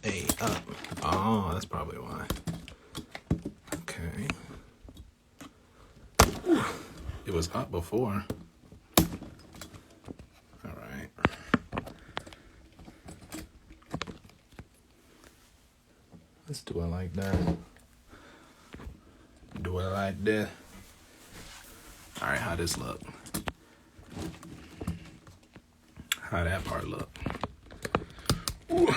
A up. Oh, that's probably why. Okay. Whew. It was up before. All right. Let's do it like that. Do it like that. All right, how this look? How that part look? Ooh.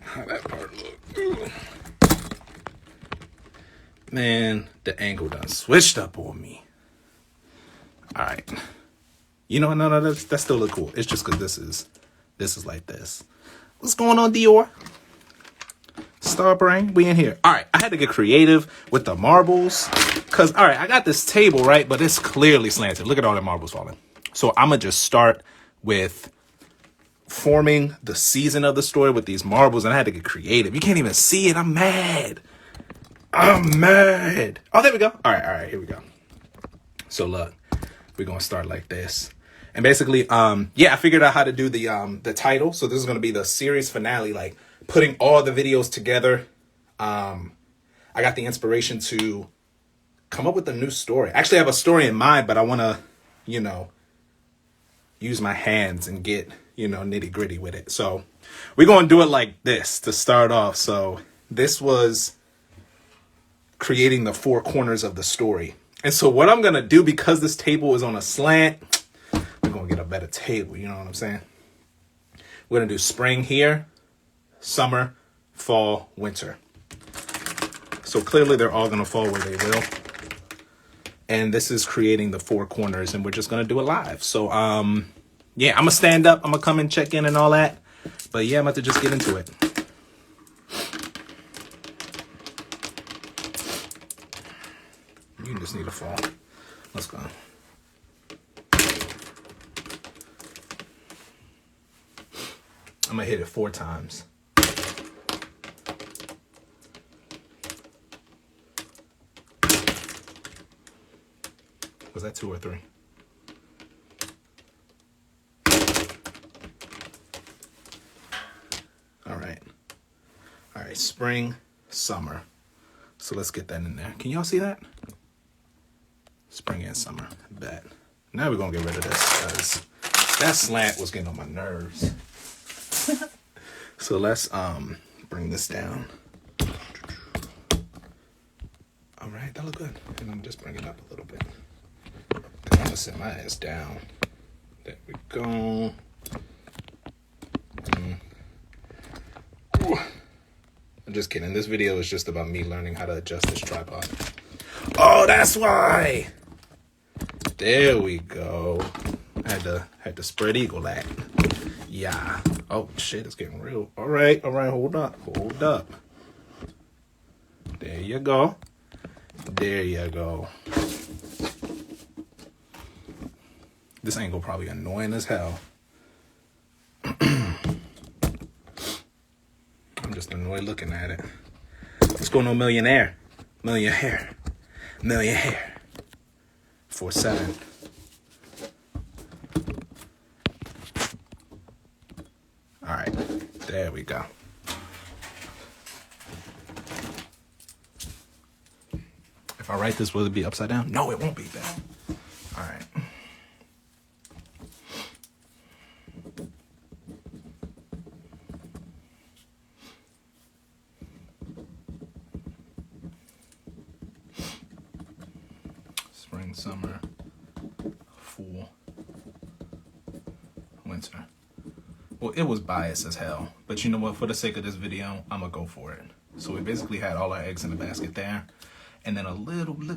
How that part look? Ooh. Man, the angle done switched up on me. All right. You know, no, that still look cool. It's just because this is like this. What's going on, Dior? Star Brain, we in here. All right, I had to get creative with the marbles. Because, all right, I got this table, right? But it's clearly slanted. Look at all the marbles falling. So I'm going to just start with forming the season of the story with these marbles. And I had to get creative. You can't even see it. I'm mad. I'm mad. Oh, there we go. All right, here we go. So look, we're going to start like this. And basically, I figured out how to do the title. So this is going to be the series finale, like putting all the videos together. I got the inspiration to come up with a new story. Actually, I have a story in mind, but I want to, use my hands and get, nitty gritty with it. So we're going to do it like this to start off. So this was creating the four corners of the story. And so what I'm going to do, because this table is on a slant, we're going to get a better table. You know what I'm saying? We're going to do spring here, summer, fall, winter. So clearly they're all going to fall where they will. And this is creating the four corners, and we're just going to do it live. So, I'm going to stand up. I'm going to come and check in and all that. But yeah, I'm about to just get into it. You just need to fall. Let's go. I'm going to hit it 4 times. Was that 2 or 3? All right, spring, summer. So let's get that in there. Can y'all see that? Spring and summer, bet. Now we're gonna get rid of this because that slant was getting on my nerves. So let's bring this down. All right, that look good. And I'm just bring it up a little bit. I'm gonna set my ass down. There we go. I'm just kidding. This video is just about me learning how to adjust this tripod. Oh, that's why. There we go. I had to spread eagle that. Yeah. Oh shit, it's getting real. All right, hold up. There you go. This angle probably annoying as hell. I'm just annoyed looking at it. What's going on, millionaire? Million hair. 4-7. All right, there we go. If I write this, will it be upside down? No, it won't be that. All right. Spring, summer, fall, winter. Well, it was biased as hell. But you know what? For the sake of this video, I'm going to go for it. So we basically had all our eggs in the basket there. And then a little bit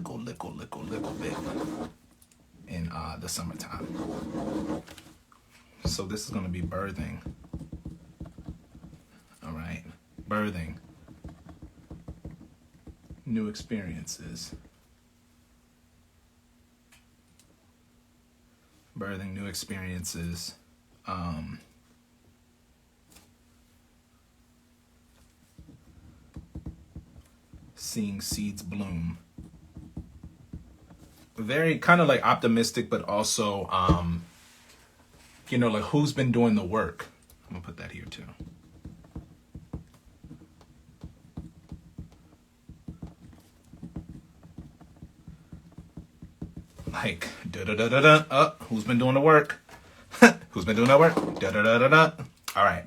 in the summertime. So this is going to be birthing. All right. Birthing. New experiences. Birthing new experiences. Seeing seeds bloom. Very kind of like optimistic, but also, like who's been doing the work. I'm gonna put that here too. like da-da-da-da-da. Who's been doing the work? Who's been doing that work? Da-da-da-da-da. All right.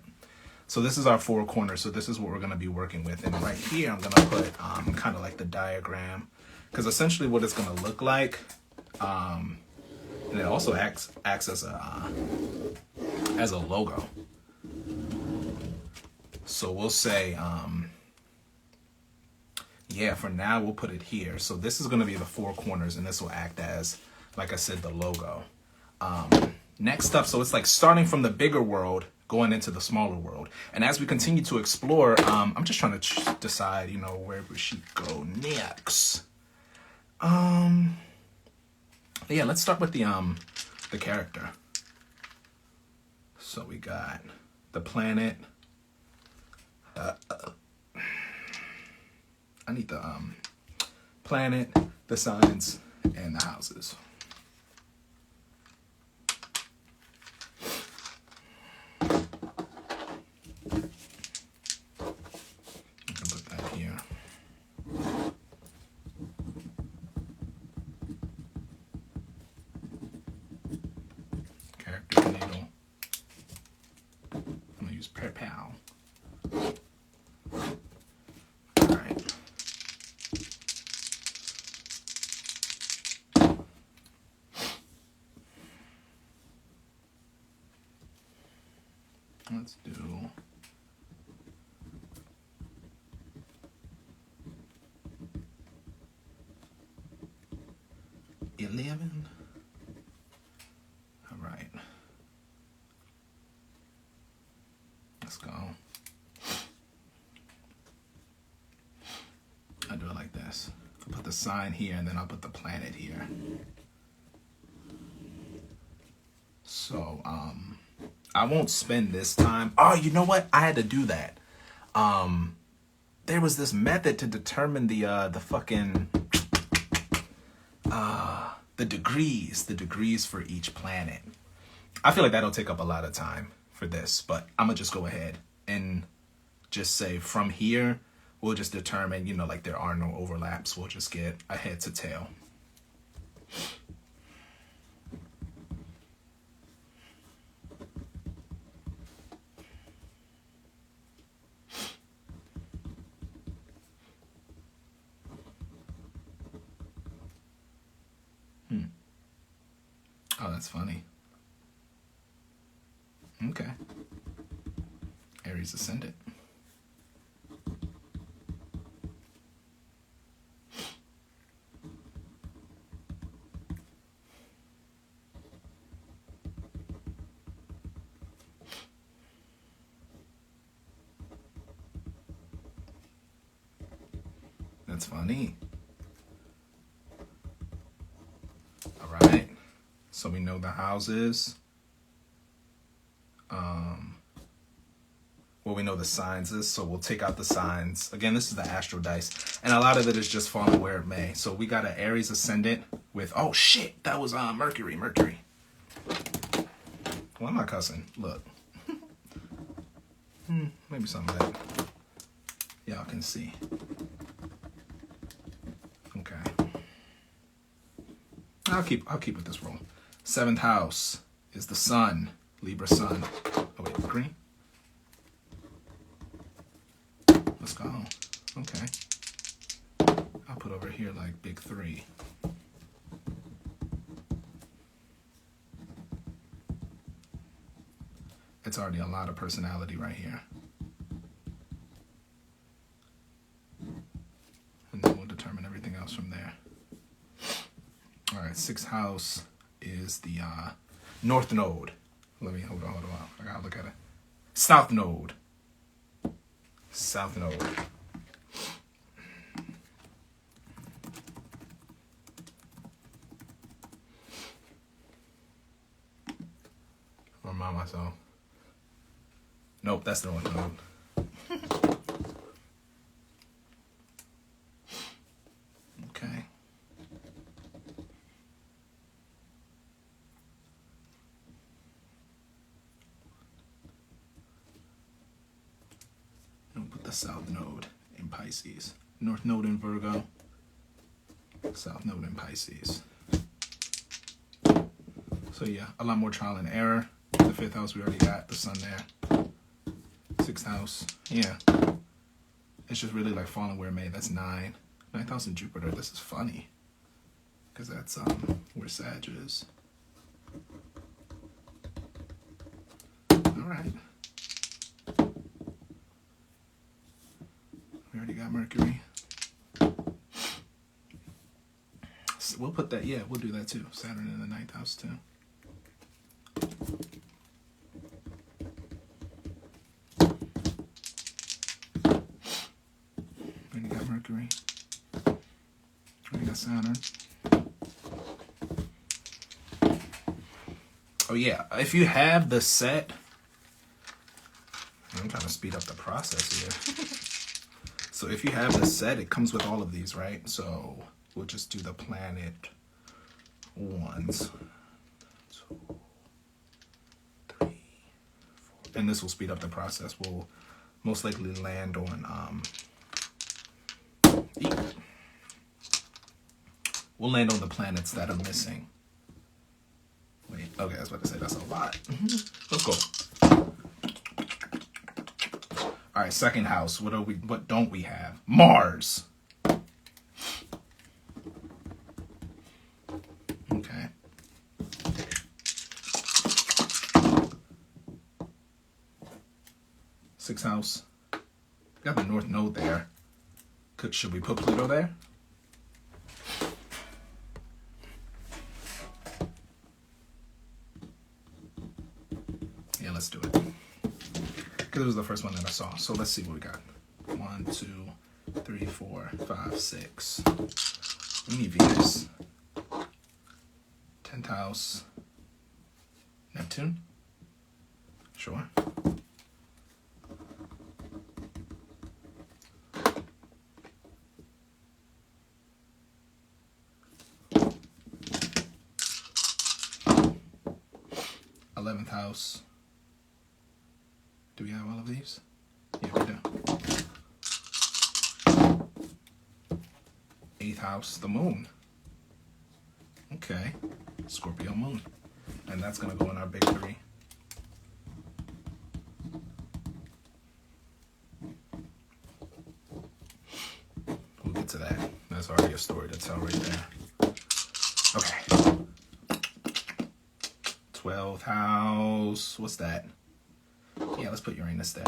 So this is our four corners. So this is what we're going to be working with. And right here, I'm going to put kind of like the diagram. Because essentially what it's going to look like, and it also acts as a logo. So we'll say, yeah, for now we'll put it here. So this is going to be the four corners, and this will act as, like I said, the logo. Next up, so it's like starting from the bigger world, going into the smaller world. And as we continue to explore, I'm just trying to decide, you know, where we should go next. Yeah, let's start with the character. So we got the planet. I need the planet, the signs, and the houses. Put that here. Character needle. I'm gonna use PayPal. All right. Let's do 11. All right. Let's go. I do it like this. I'll put the sign here, and then I'll put the planet here. So, I won't spend this time. Oh, you know what? I had to do that. There was this method to determine the fucking the degrees for each planet. I feel like that'll take up a lot of time for this, but I'm gonna just go ahead and just say from here, we'll just determine, you know, like there are no overlaps. We'll just get a head to tail. Oh, that's funny. Okay. Aries ascendant. That's funny. All right. So we know the houses. Well, we know the signs is, so we'll take out the signs. Again, this is the Astro-Dice, and a lot of it is just falling where it may. So we got an Aries ascendant with, oh shit, that was Mercury. Why am I cussing? Look. Maybe something that y'all can see. Okay. I'll keep with this roll. 7th house is the sun, Libra sun. Oh wait, green. Let's go. Okay. I'll put over here like big 3. It's already a lot of personality right here. And then we'll determine everything else from there. All right, 6th house is the North Node. Hold on. I gotta look at it. South Node. Remind myself. Nope, that's the North Node. Okay. Put the South Node in Pisces. North Node in Virgo. South Node in Pisces. So yeah, a lot more trial and error. The 5th house, we already got the sun there. 6th house, yeah. It's just really like falling where it may. That's 9. 9th house in Jupiter. This is funny. Because that's where Sag is. Alright. We already got Mercury. So we'll put that, yeah, we'll do that too. Saturn in the 9th house too. Already got Mercury. Already got Saturn. Oh yeah, if you have the set, I'm trying to speed up the process here. So if you have the set, it comes with all of these, right? So we'll just do the planet ones. 2, 3, 4. And this will speed up the process. We'll most likely land on we'll land on the planets that are missing. Wait, okay, I was about to say that's a lot. Let's go. All right, 2nd house. What don't we have? Mars. Okay. Sixth house. Got the North Node there. Should we put Pluto there? Yeah, let's do it. Because it was the first one that I saw. So let's see what we got. 1, 2, 3, 4, 5, 6. We need Venus. 10th house. Neptune? Sure. House. Do we have all of these? Yeah, we do. 8th house, the moon. Okay. Scorpio moon. And that's going to go in our big 3. We'll get to that. That's already a story to tell right there. Okay. 12th house. What's that? Yeah, let's put Uranus there.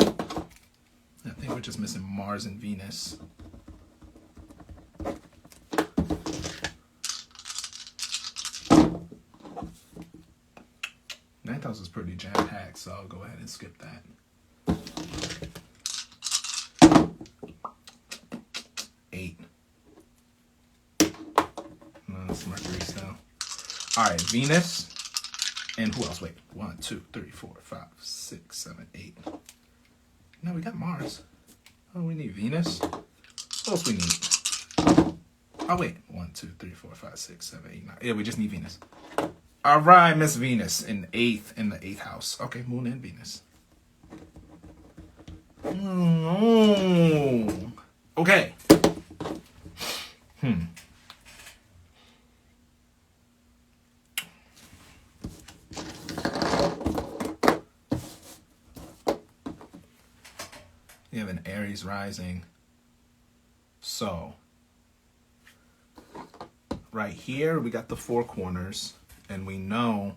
I think we're just missing Mars and Venus. Ninth house is pretty jam-packed, so I'll go ahead and skip that. 8. No, that's Mercury still. All right, Venus. And who else? Wait, 1, 2, 3, 4, 5, 6, 7, 8. No, we got Mars. Oh, we need Venus. What else we need? Oh, wait. 1, 2, 3, 4, 5, 6, 7, 8, 9. Yeah, we just need Venus. All right, Miss Venus in the 8th house. Okay, Moon and Venus. Okay. You have an Aries rising. So, right here, we got the 4 corners. And we know,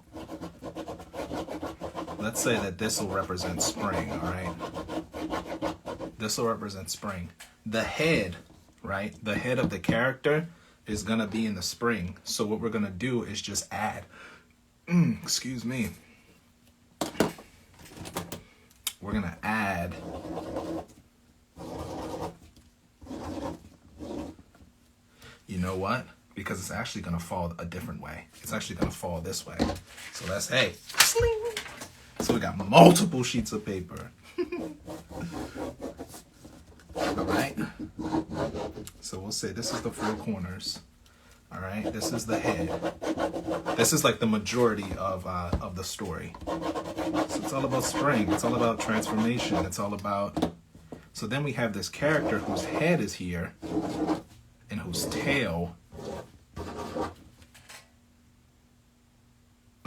let's say that this will represent spring, all right? This will represent spring. The head, right? The head of the character is going to be in the spring. So what we're going to do is just add, excuse me. We're going to add you know what? Because it's actually going to fall a different way. It's actually going to fall this way. So that's, hey, sling. So we got multiple sheets of paper. All right. So we'll say this is the 4 corners. All right. This is the head. This is like the majority of the story. So it's all about spring. It's all about transformation. It's all about. So then we have this character whose head is here and whose tail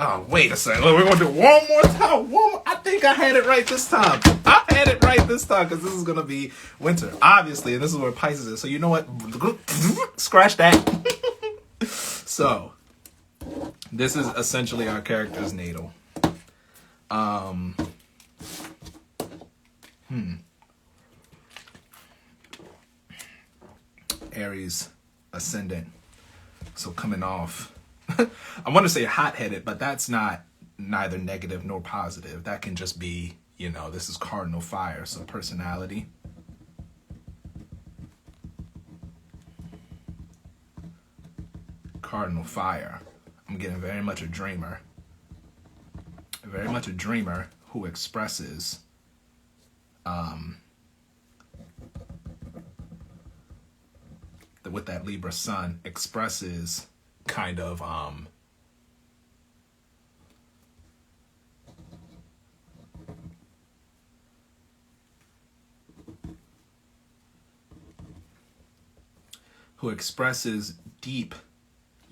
Oh, wait a second. Look, we're going to do one more time. I think I had it right this time. I had it right this time because this is going to be winter, obviously. And this is where Pisces is. So you know what? Scratch that. So this is essentially our character's natal. Aries ascendant. So coming off, I want to say hot-headed, but that's not neither negative nor positive. That can just be, this is cardinal fire, so personality. Cardinal fire. I'm getting very much a dreamer. Very much a dreamer who expresses with that Libra sun, expresses kind of who expresses deep,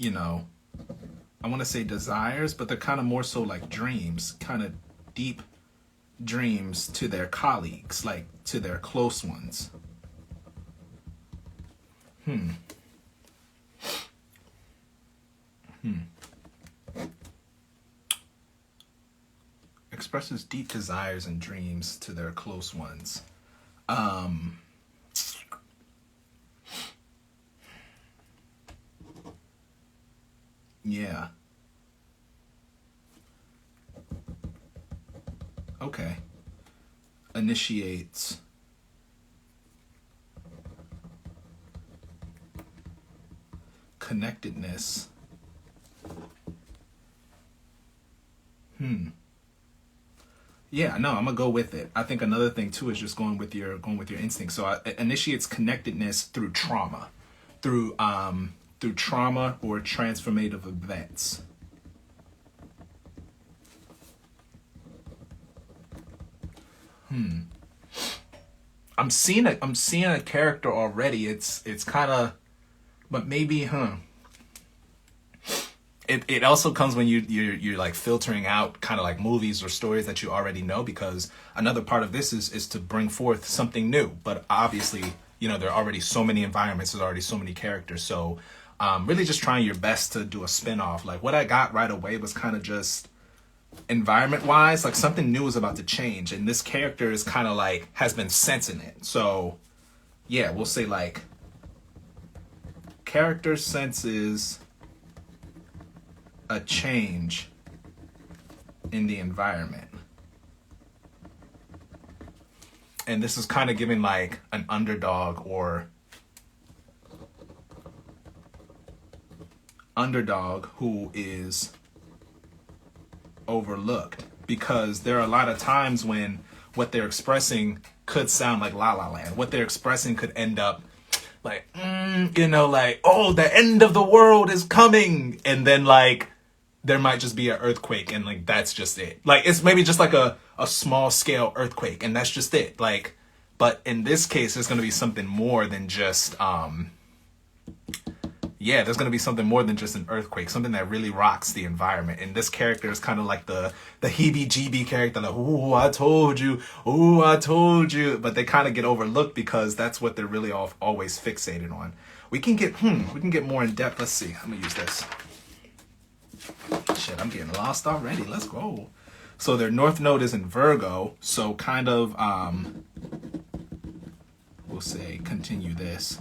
I want to say desires, but they're kind of more so like dreams, kind of deep dreams to their colleagues, like to their close ones. Expresses deep desires and dreams to their close ones. Yeah. Okay. Initiates connectedness. Yeah, no, I'm gonna go with it. I think another thing too is just going with your instinct. So it initiates connectedness through trauma, through trauma or transformative events. I'm seeing a character already. It's kind of, but maybe, It also comes when you're like filtering out kind of like movies or stories that you already know, because another part of this is to bring forth something new. But obviously, there are already so many environments, there's already so many characters. So really just trying your best to do a spin-off. Like what I got right away was kind of just environment wise, like something new is about to change. And this character is kind of like has been sensing it. So yeah, we'll say like character senses a change in the environment. And this is kind of giving like an underdog who is overlooked, because there are a lot of times when what they're expressing could sound like La La Land. What they're expressing could end up like, like, oh, the end of the world is coming. And then like, there might just be an earthquake and like, that's just it. Like, it's maybe just like a small scale earthquake and that's just it. Like, but in this case, there's going to be something more than just, there's going to be something more than just an earthquake, something that really rocks the environment. And this character is kind of like the heebie-jeebie character, like, ooh, I told you. But they kind of get overlooked because that's what they're really always fixated on. We can get more in depth. Let's see. I'm going to use this. Shit, I'm getting lost already. Let's go. So their North Node is in Virgo. So kind of, we'll say, continue this.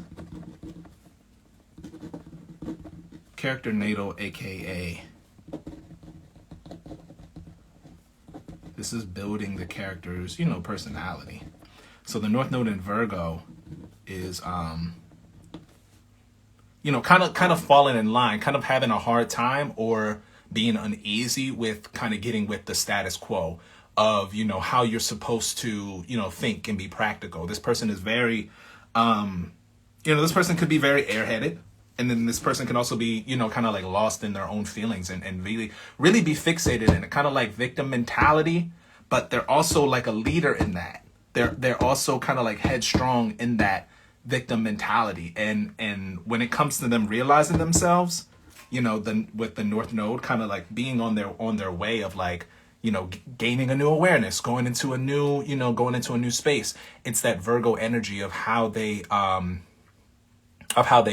Character natal, aka this is building the character's, personality. So the North Node in Virgo is kind of falling in line, kind of having a hard time or being uneasy with kind of getting with the status quo of, how you're supposed to, think and be practical. This person is very, this person could be very airheaded. And then this person can also be, kind of like lost in their own feelings and really, really be fixated in it, kind of like victim mentality, but they're also like a leader in that. They're also kind of like headstrong in that victim mentality. And when it comes to them realizing themselves, you know, with the North Node kind of like being on their way of like, you know, gaining a new awareness, going into a new, you know, going into a new space. It's that Virgo energy of how they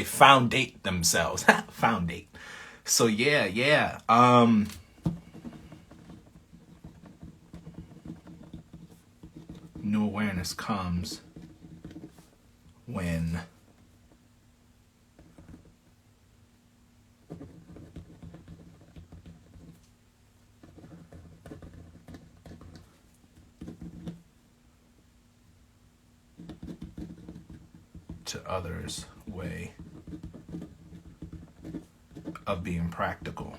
foundate themselves. Foundate. So yeah. New awareness comes when to others' way of being practical,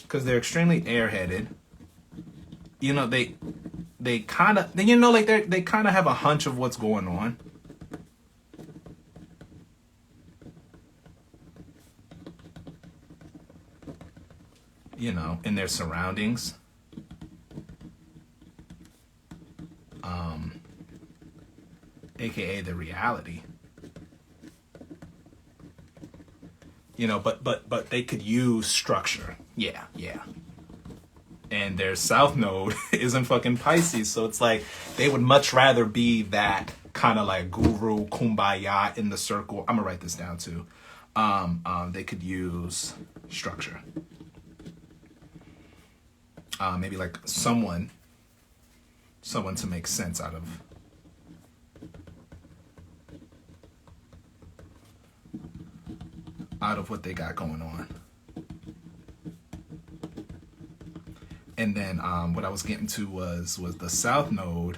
because they're extremely airheaded. You know, they kind of, you know, like they kind of have a hunch of what's going on. You know, in their surroundings. AKA the reality. You know, but they could use structure. Yeah. And their South Node is in fucking Pisces, so it's like they would much rather be that kind of like guru kumbaya in the circle. I'm gonna write this down too. They could use structure. Maybe like someone to make sense out of what they got going on. And then what I was getting to was the South Node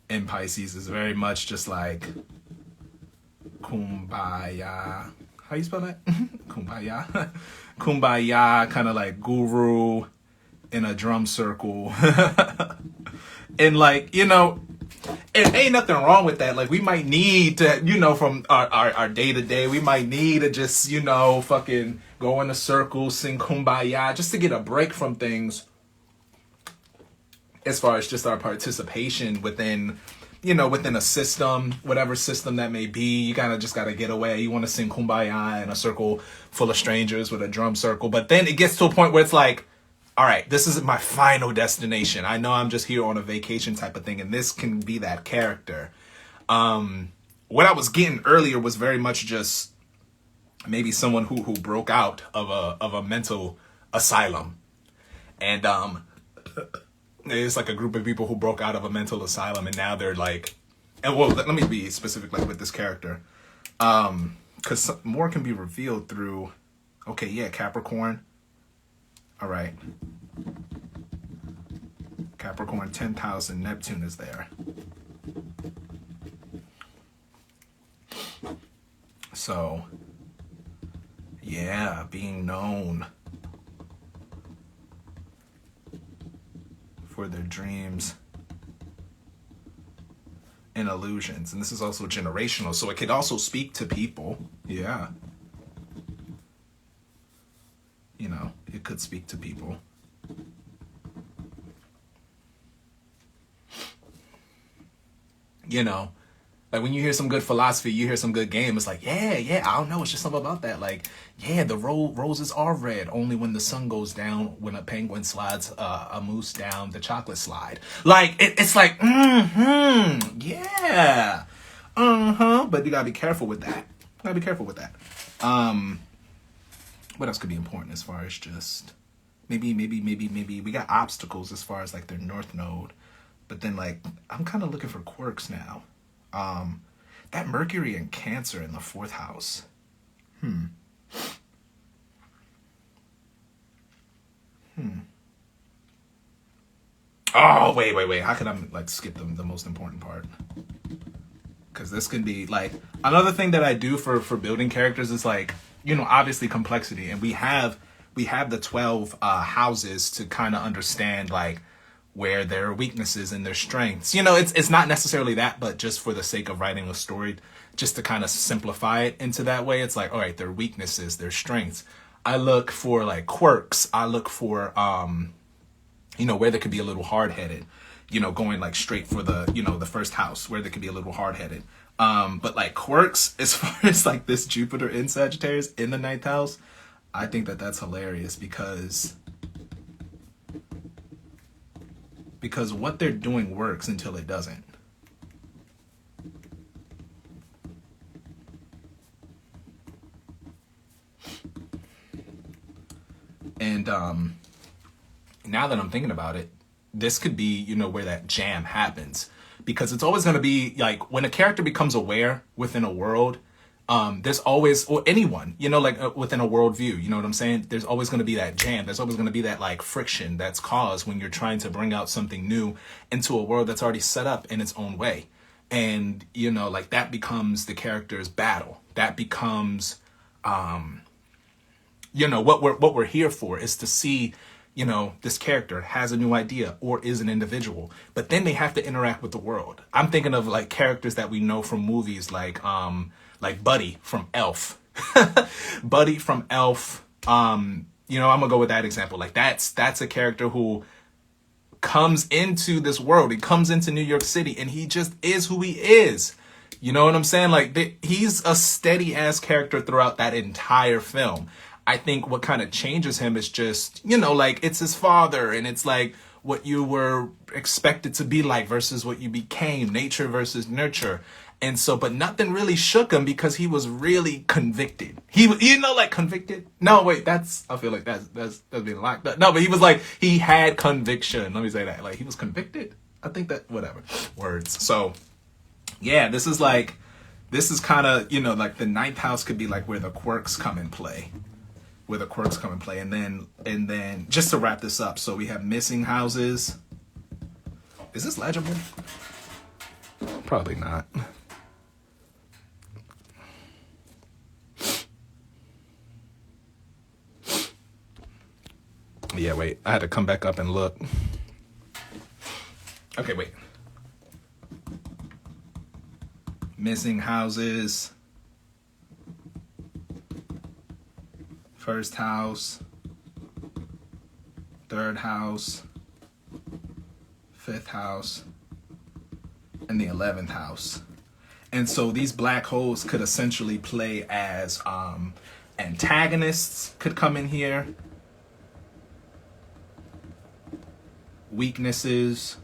in Pisces is very much just like kumbaya. How you spell that? Kumbaya. Kumbaya, kind of like guru in a drum circle. And like, you know, and ain't nothing wrong with that. Like, we might need to, you know, from our day to day, we might need to just, you know, fucking go in a circle, sing kumbaya, just to get a break from things as far as just our participation within, you know, within a system, whatever system that may be. You kind of just got to get away. You want to sing kumbaya in a circle full of strangers with a drum circle. But then it gets to a point where it's like, all right, this is my final destination. I know I'm just here on a vacation type of thing, and this can be that character. What I was getting earlier was very much just maybe someone who broke out of a mental asylum. And it's like a group of people who broke out of a mental asylum, and now they're like, and well, let me be specific, like with this character, because more can be revealed through, okay, yeah, Capricorn. All right. Capricorn 10,000, Neptune is there. So, yeah, being known for their dreams and illusions. And this is also generational, so it could also speak to people. Yeah. You know, it could speak to people. You know, like when you hear some good philosophy, you hear some good game, it's like, yeah, I don't know, it's just something about that. Like, yeah, the roses are red only when the sun goes down, when a penguin slides a moose down the chocolate slide. Like, it's like, yeah. But you gotta be careful with that. What else could be important as far as just maybe we got obstacles as far as like their North Node, but then like I'm kind of looking for quirks now. That Mercury and Cancer in the 4th house. Oh, wait. How could I like skip the most important part? Because this can be like another thing that I do for building characters is like, you know, obviously complexity, and we have the 12 houses to kind of understand like where there are weaknesses and their strengths. You know, it's not necessarily that, but just for the sake of writing a story, just to kind of simplify it into that way, it's like, all right, their weaknesses, their strengths. I look for like quirks. I look for you know, where they could be a little hard-headed. going like straight for the, the first house where they could be a little hard-headed. But like quirks, as far as like this Jupiter in Sagittarius in the ninth house, I think that that's hilarious because what they're doing works until it doesn't. And now that I'm thinking about it, this could be, where that jam happens. Because it's always going to be, like, when a character becomes aware within a world, there's always, or anyone, within a worldview, you know what I'm saying? There's always going to be that jam. There's always going to be that, like, friction that's caused when you're trying to bring out something new into a world that's already set up in its own way. And, like, that becomes the character's battle. That becomes, what we're here for is to see, this character has a new idea or is an individual, but then they have to interact with the world. I'm thinking of like characters that we know from movies like Buddy from Elf. Buddy from Elf. I'm gonna go with that example. Like that's a character who comes into this world. He comes into New York City and he just is who he is. You know what I'm saying? Like he's a steady ass character throughout that entire film. I think what kind of changes him is just, like it's his father and it's like what you were expected to be like versus what you became, nature versus nurture. And so, but nothing really shook him because he was really convicted. He, like convicted. No, wait, I feel like that's being locked up. No, but he was like, he had conviction. Let me say that. Like he was convicted. I think that, whatever, words. So yeah, this is kind of, like the ninth house could be like where the quirks come in play. And then just to wrap this up, so we have missing houses. Is this legible? Probably not. Yeah, wait, I had to come back up and look. Okay, wait. Missing houses. First house, third house, fifth house, and the 11th house. And so these black holes could essentially play as antagonists could come in here. Weaknesses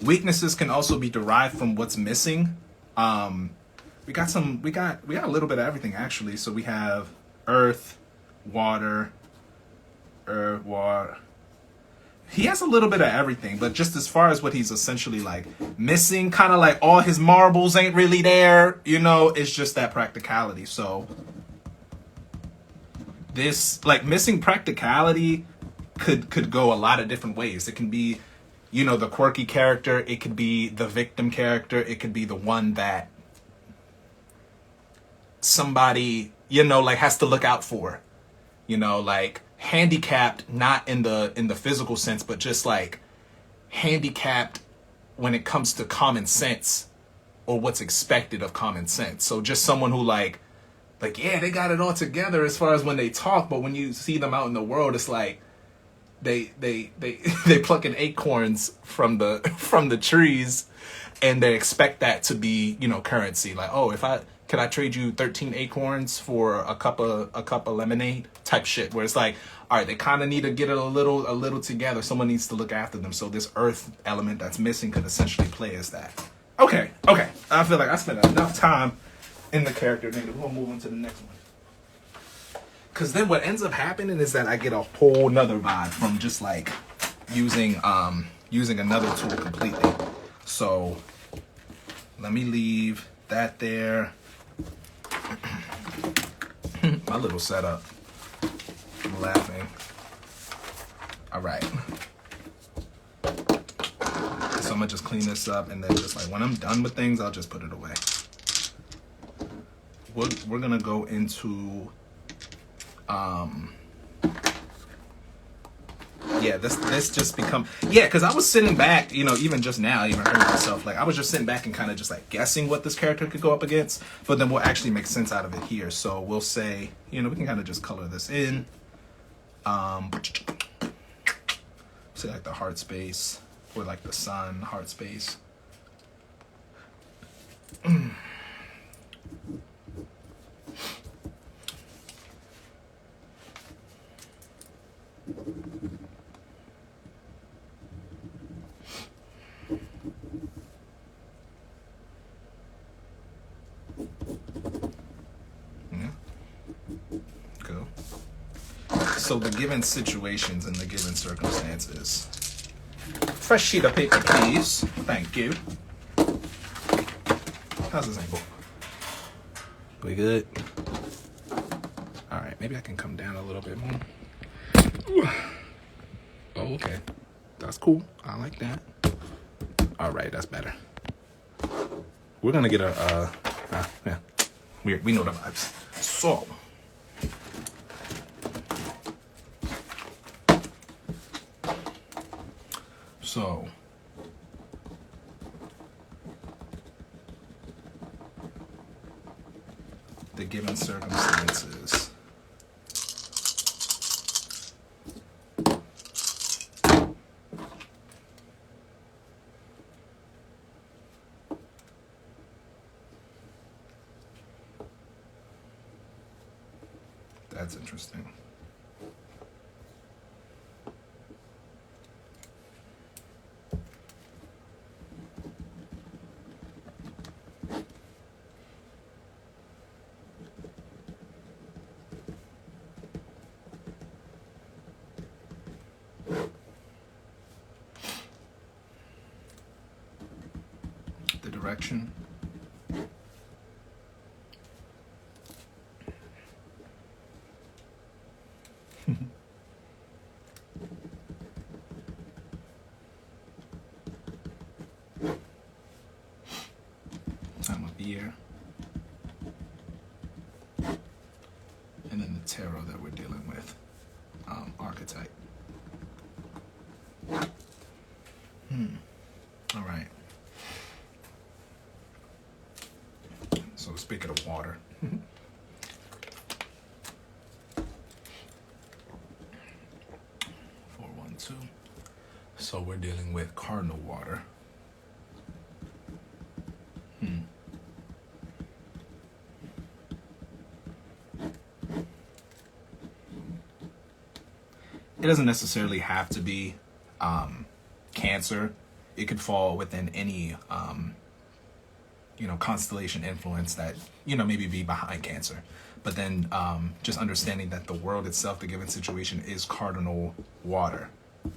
can also be derived from what's missing. We got a little bit of everything actually. So we have earth, water. He has a little bit of everything, but just as far as what he's essentially like missing, kind of like all his marbles ain't really there, it's just that practicality. So this like missing practicality could go a lot of different ways. It can be, the quirky character, it could be the victim character, it could be the one that somebody, like has to look out for. Like handicapped, not in the physical sense, but just like handicapped when it comes to common sense or what's expected of common sense. So just someone who like, yeah, they got it all together as far as when they talk, but when you see them out in the world, it's like they plucking acorns from the trees and they expect that to be, currency. Like, oh, can I trade you 13 acorns for a cup of lemonade type shit, where it's like, all right, they kind of need to get it a little together. Someone needs to look after them. So this earth element that's missing could essentially play as that. Okay. I feel like I spent enough time in the character. Nigga, we'll move on to the next one. Because then what ends up happening is that I get a whole nother vibe from just like using another tool completely. So let me leave that there. My little setup. I'm laughing. All right. So I'm gonna just clean this up, and then just like when I'm done with things, I'll just put it away. We're gonna go into this just become, because I was sitting back, even just now, even heard myself, like I was just sitting back and kind of just like guessing what this character could go up against, but then we'll actually make sense out of it here. So we'll say, we can kind of just color this in, say like the heart space, with like the sun, heart space. Cool. So the given situations and the given circumstances. Fresh sheet of paper, please. Thank you. How's this angle? We good? All right, maybe I can come down a little bit more. Oh, okay. That's cool. I like that. All right, that's better. We're gonna get a, yeah. We know the vibes. So, the given circumstances. That's interesting. The direction. Time of year. And then the tarot that we're dealing with. Archetype. All right. So speaking of water. 412. So we're dealing with cardinal water. It doesn't necessarily have to be Cancer. It could fall within any constellation influence that maybe be behind Cancer. But then just understanding that the world itself, the given situation, is cardinal water.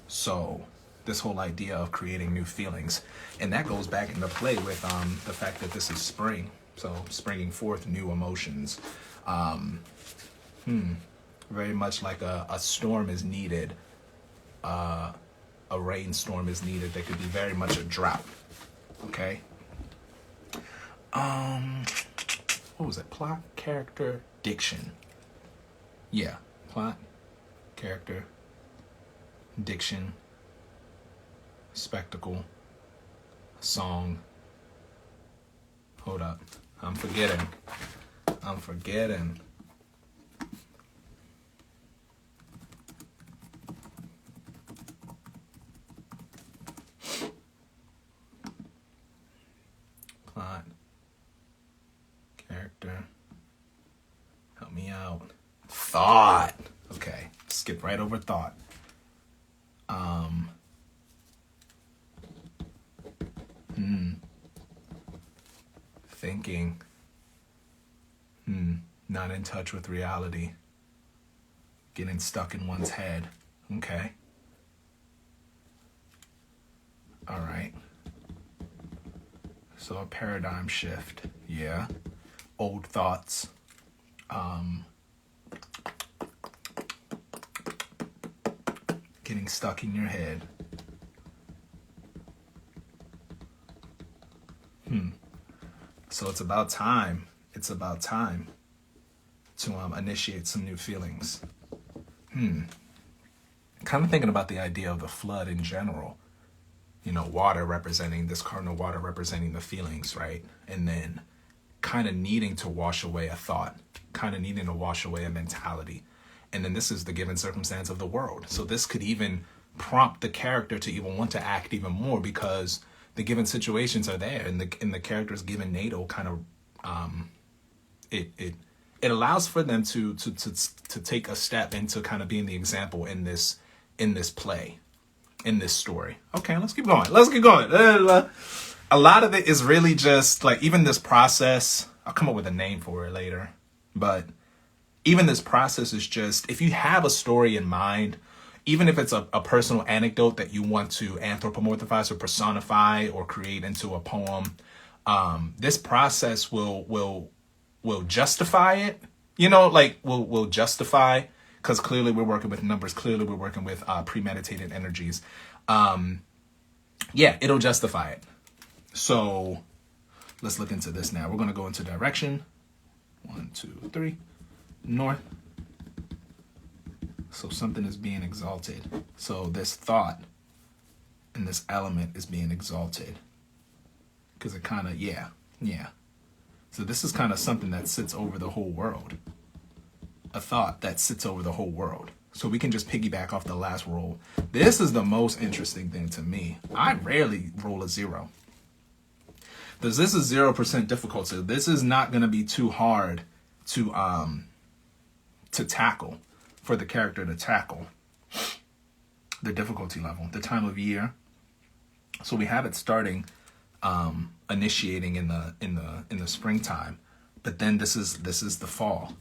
So this whole idea of creating new feelings, and that goes back into play with the fact that this is spring, so springing forth new emotions. Very much like a storm is needed, a rainstorm is needed. There could be very much a drought. Okay. What was it? Plot, character, diction. Yeah, plot, character, diction, spectacle, song. Hold up. I'm forgetting. Plot, character, help me out. Thought. Okay, skip right over thought. Thinking. Not in touch with reality. Getting stuck in one's head. Okay. All right. So a paradigm shift. Yeah. Old thoughts. Getting stuck in your head. So it's about time. To initiate some new feelings. Kind of thinking about the idea of the flood in general. Water representing this cardinal water representing the feelings, right? And then kind of needing to wash away a thought, kind of needing to wash away a mentality. And then this is the given circumstance of the world. So this could even prompt the character to even want to act even more, because the given situations are there, and the character's given natal kind of it allows for them to take a step into kind of being the example in this play, in this story. Okay, let's keep going. A lot of it is really just like, even this process, I'll come up with a name for it later, but even this process is just, if you have a story in mind, even if it's a personal anecdote that you want to anthropomorphize or personify or create into a poem, this process will justify it. You know, like will justify, because clearly we're working with numbers. Clearly we're working with premeditated energies. Yeah, it'll justify it. So let's look into this now. We're going to go into direction. 1, 2, 3. North. So something is being exalted. So this thought and this element is being exalted. Because it kind of, yeah. So this is kind of something that sits over the whole world. A thought that sits over the whole world. So we can just piggyback off the last roll. This is the most interesting thing to me. I rarely roll a 0. Because this is 0% difficulty. This is not going to be too hard to tackle, for the character to tackle. The difficulty level, the time of year. So we have it starting, initiating in the springtime, but then this is the fall.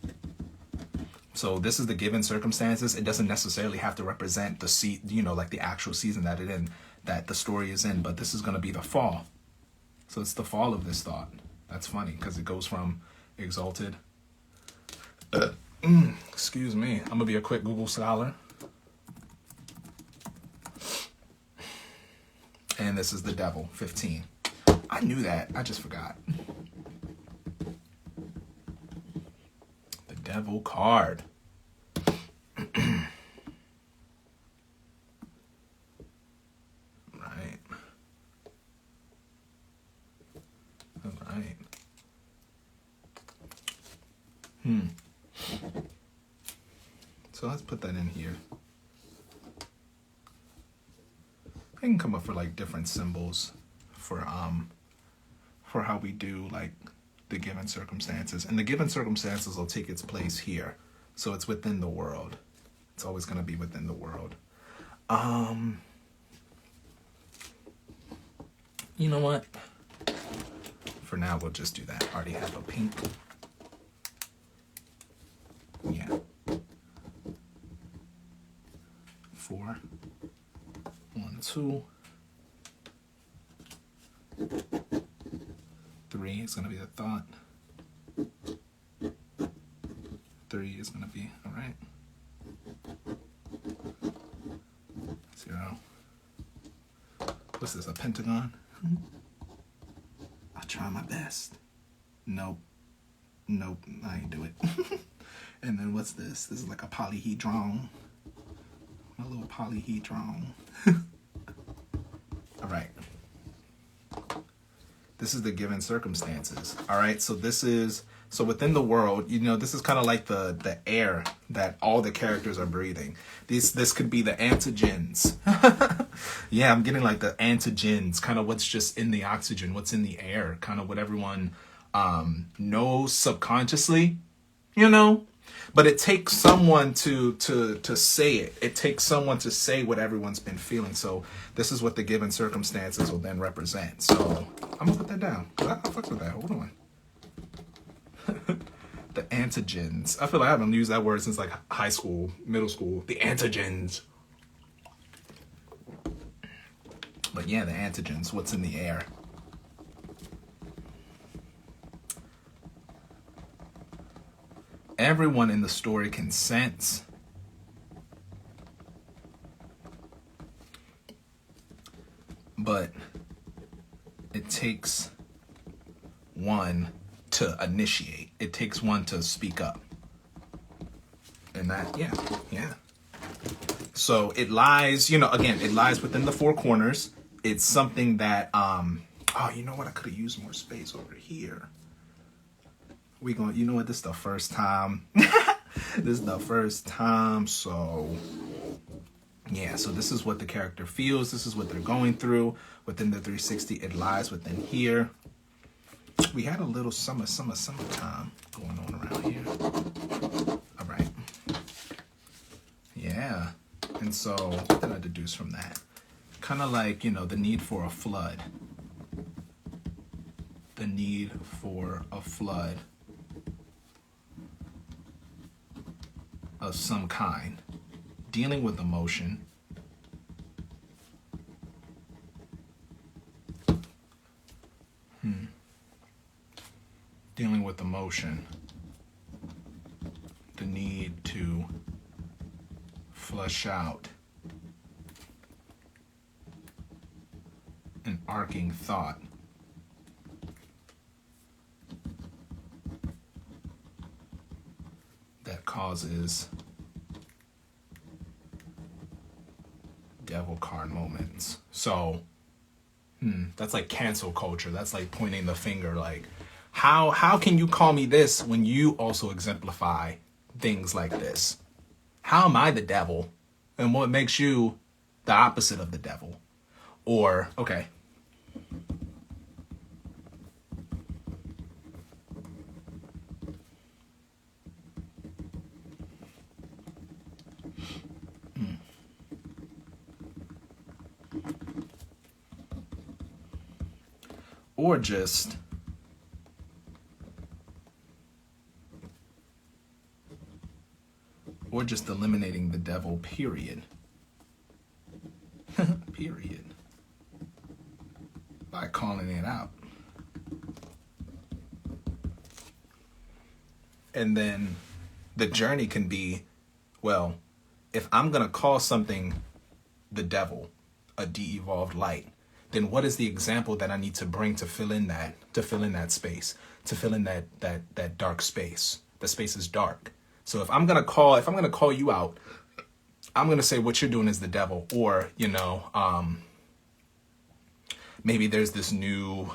So this is the given circumstances. It doesn't necessarily have to represent like the actual season that the story is in, but this is going to be the fall. So it's the fall of this thought. That's funny, because it goes from exalted. Excuse me. I'm gonna be a quick Google scholar. And this is the devil, 15. I knew that. I just forgot. The devil card. Right. All right. So let's put that in here. I can come up for like different symbols for how we do like the given circumstances. And the given circumstances will take its place here. So it's within the world. It's always going to be within the world. You know what? For now, we'll just do that. I already have a pink. Yeah. 4. 1, 2. 3 is going to be the thought. 3 is going to be, all right. 0. What's this, a pentagon? I'll try my best. Nope, I ain't do it. And then what's this? This is like a polyhedron. A little polyhedron. All right. This is the given circumstances. All right. So within the world, this is kind of like the air that all the characters are breathing. This could be the antigens. Yeah, I'm getting like the antigens, kind of what's just in the oxygen, what's in the air, kind of what everyone knows subconsciously, But it takes someone to say it. It takes someone to say what everyone's been feeling. So this is what the given circumstances will then represent. So I'm gonna put that down. I fuck with that. Hold on. The antigens. I feel like I haven't used that word since like high school, middle school. The antigens. But yeah, the antigens. What's in the air? Everyone in the story can sense but it takes one to initiate. It takes one to speak up. And that, yeah. So it lies, again, it lies within the 4 corners. It's something that, you know what? I could have used more space over here. This is the first time. So Yeah, so this is what the character feels. This is what they're going through. Within the 360, it lies within here. We had a little summertime going on around here. All right. Yeah. And so what did I deduce from that? Kind of like, you know, the need for a flood. The need for a flood of some kind. Dealing with emotion. Dealing with emotion. The need to flush out an arcing thought. That causes devil card moments. So, that's like cancel culture. That's like pointing the finger, like, how can you call me this when you also exemplify things like this? How am I the devil? And what makes you the opposite of the devil? Or, okay. Or just eliminating the devil, period. Period. By calling it out. And then the journey can be, well, if I'm going to call something the devil, a de-evolved light, then what is the example that I need to bring to fill in that space, to fill in that dark space? The space is dark. So if I'm gonna call you out, I'm gonna say what you're doing is the devil, or you know, maybe there's this new,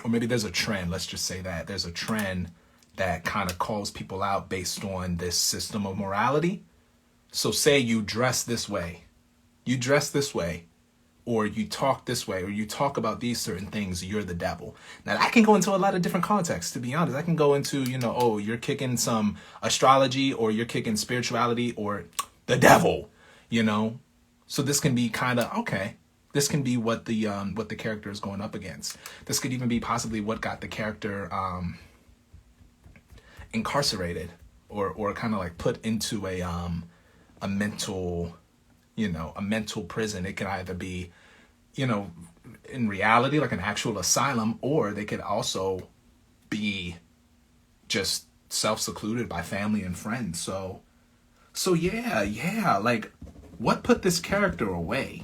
or maybe there's a trend. Let's just say that there's a trend that kind of calls people out based on this system of morality. So say you dress this way, or you talk this way, or you talk about these certain things, you're the devil. Now, I can go into a lot of different contexts, to be honest. I can go into, you know, oh, you're kicking some astrology, or you're kicking spirituality, or the devil, you know? So this can be kind of, okay, this can be what the character is going up against. This could even be possibly what got the character incarcerated, or kind of like put into a mental, you know, a mental prison. It can either be, you know, in reality, like an actual asylum, or they could also be just self-secluded by family and friends. So yeah, like, what put this character away?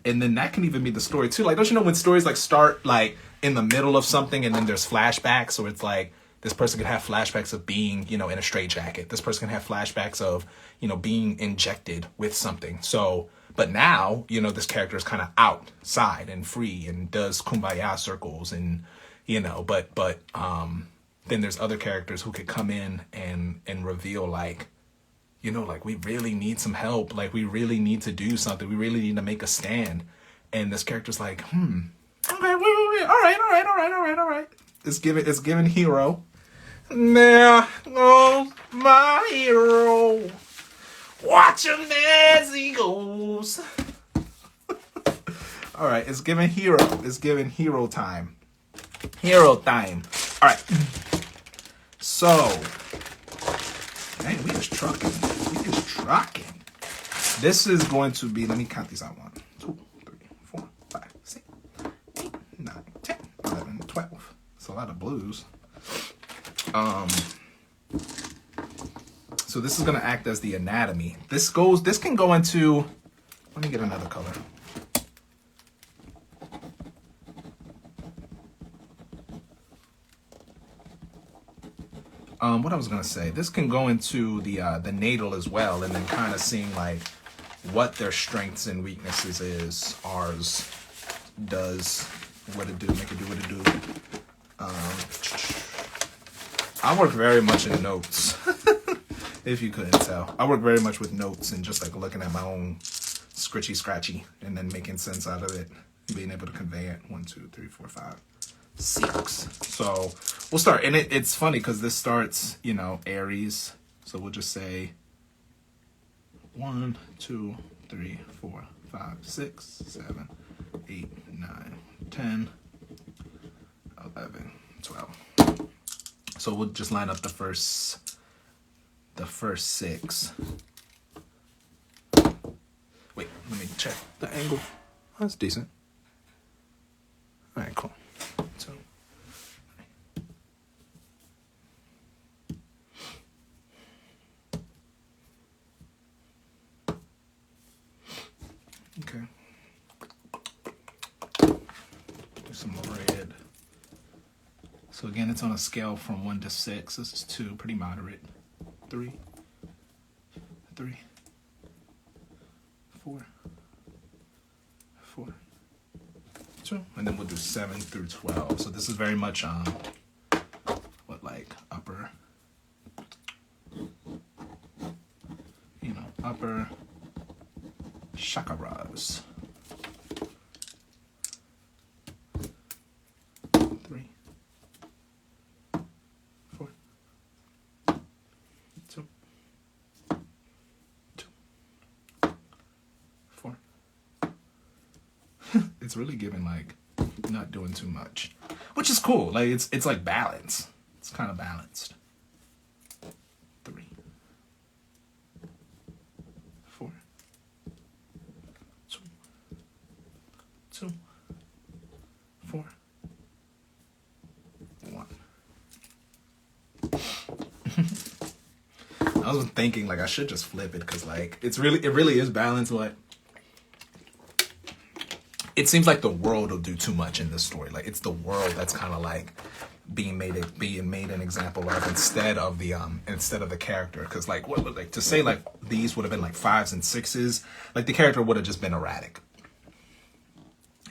And then that can even be the story too. Like, don't you know when stories like start like in the middle of something and then there's flashbacks, or it's like, this person could have flashbacks of being, you know, in a straitjacket. This person can have flashbacks of, you know, being injected with something. So, but now, you know, this character is kind of outside and free and does kumbaya circles and, you know, but then there's other characters who could come in and reveal, like, you know, like, we really need some help. Like, we really need to do something. We really need to make a stand. And this character's like, okay, wait. All right. It's given hero. There goes my hero. Watch him as he goes. All right, it's given hero. It's given hero time. Hero time. All right. So, man, we just trucking. This is going to be, let me count these out. 1, 2, 3, 4, 5, 6, 8, 9, 10, 11, 12. It's a lot of blues. So this is going to act as the anatomy. This can go into, let me get another color. What I was going to say, this can go into the natal as well, and then kind of seeing like what their strengths and weaknesses is. Ours does what it do, make it do what it do. I work very much in notes. If you couldn't tell. I work very much with notes and just like looking at my own scritchy scratchy and then making sense out of it. Being able to convey it. 1, 2, 3, 4, 5, 6. So we'll start. And it's funny because this starts, you know, Aries. So we'll just say 1, 2, 3, 4, 5, 6, 7, 8, 9, 10, 11, 12. So we'll just line up the first 6. Wait, let me check the angle. That's decent. All right, cool. So, okay. Do some red. So again, it's on a scale from 1 to 6. This is 2, pretty moderate. 3, 3, 4, 4, 2, and then we'll do 7 through 12. So this is very much what, like upper, you know, upper chakras. 3, 4, 2, 4. It's really giving like not doing too much, which is cool. Like it's like balance. It's kind of balanced. 3, 4, 2, 2, 4, 1. I was thinking like I should just flip it because like it really is balanced, but it seems like the world will do too much in this story. Like it's the world that's kind of like being made an example of instead of the character. Because like what like to say like these would have been like 5s and 6s, like the character would have just been erratic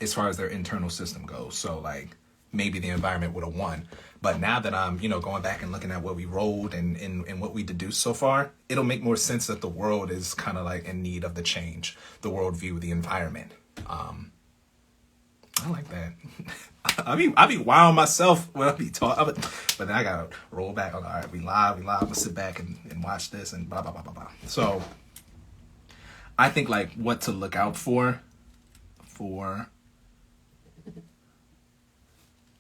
as far as their internal system goes. So like maybe the environment would have won. But now that I'm, you know, going back and looking at what we rolled and what we deduced so far, it'll make more sense that the world is kind of like in need of the change, the worldview, the environment. I like that. I be wilding myself when I be talking, but then I gotta roll back. All right, we live. I'm gonna sit back and watch this and blah blah blah blah blah. So I think like what to look out for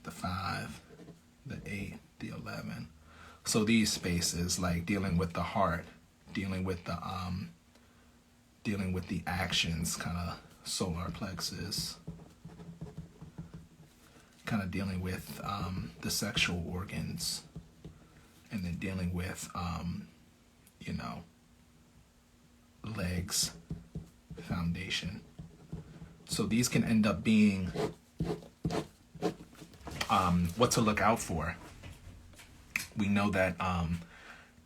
the 5, the 8, the 11. So these spaces like dealing with the heart, dealing with the actions, kind of solar plexus. Kind of dealing with the sexual organs, and then dealing with you know, legs, foundation. So these can end up being what to look out for. We know that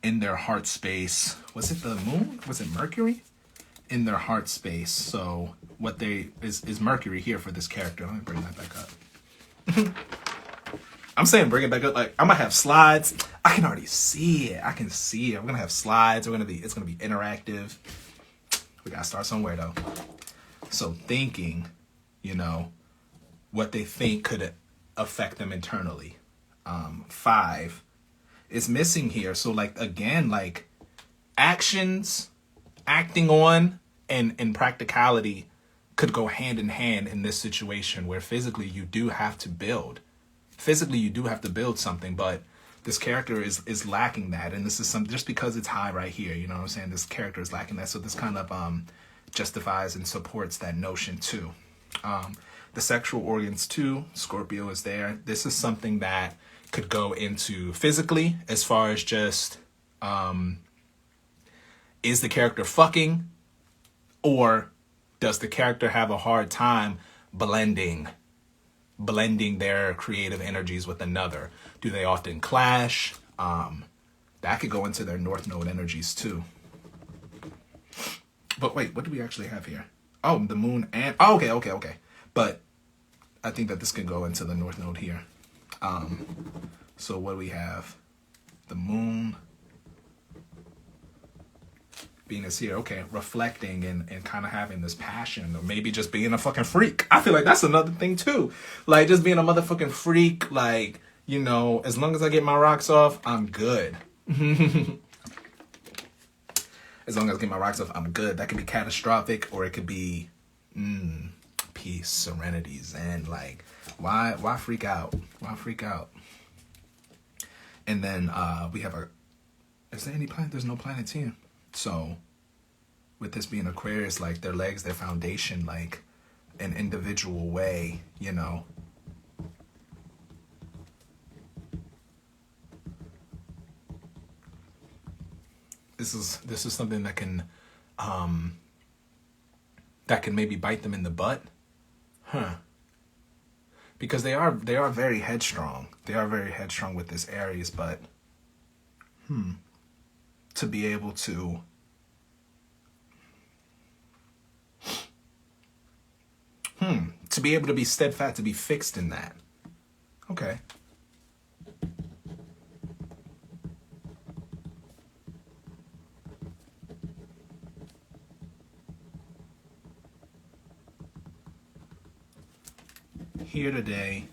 in their heart space, was it the moon? Was it Mercury? In their heart space. So what is Mercury here for this character? Let me bring that back up. I'm saying bring it back up. Like I'm gonna have slides. I can already see it. I can see it. I'm gonna have slides. It's gonna be interactive. We gotta start somewhere though. So thinking, you know, what they think could affect them internally. 5 is missing here. So like again, like actions, acting on, and practicality could go hand in hand in this situation where physically you do have to build. Physically you do have to build something, but this character is lacking that. And this is just because it's high right here, you know what I'm saying? This character is lacking that. So this kind of justifies and supports that notion too. The sexual organs too, Scorpio is there. This is something that could go into physically as far as just, is the character fucking, or does the character have a hard time blending their creative energies with another? Do they often clash? That could go into their North Node energies too. But wait, what do we actually have here? Oh, the moon and... Oh, okay. But I think that this could go into the North Node here. So what do we have? The moon. Venus here, okay, reflecting and kind of having this passion, or maybe just being a fucking freak. I feel like that's another thing too. Like just being a motherfucking freak, like, you know, as long as I get my rocks off, I'm good. As long as I get my rocks off, I'm good. That could be catastrophic, or it could be peace, serenity, zen. Like, why freak out? Why freak out? And then we have is there any planet? There's no planets here. So with this being Aquarius, like their legs, their foundation, like an individual way, you know. This is something that can maybe bite them in the butt. Because they are very headstrong. They are very headstrong with this Aries, but to be able to be steadfast, to be fixed in that. Okay. Here today,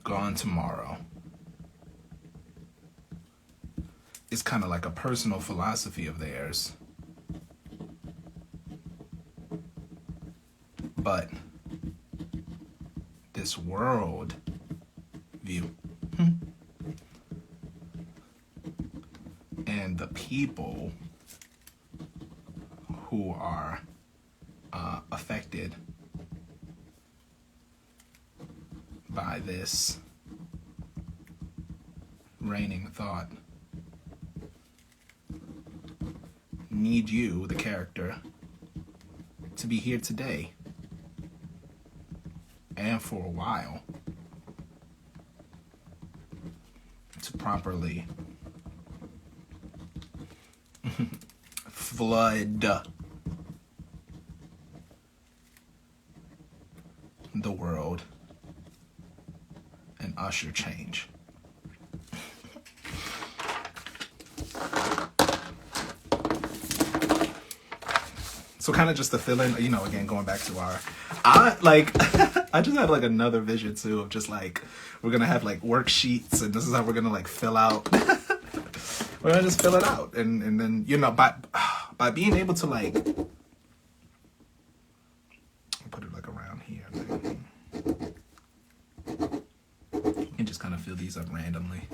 gone tomorrow. It's kind of like a personal philosophy of theirs. But this world view and the people who are affected by this reigning thought need you, the character, to be here today and for a while to properly flood the world and usher change. So kind of just the feeling, you know, again, going back to I just had like another vision too of just like, we're going to have like worksheets and this is how we're going to like fill out. We're going to just fill it out. And then, you know, by being able to like, put it like around here. You can just kind of fill these up randomly.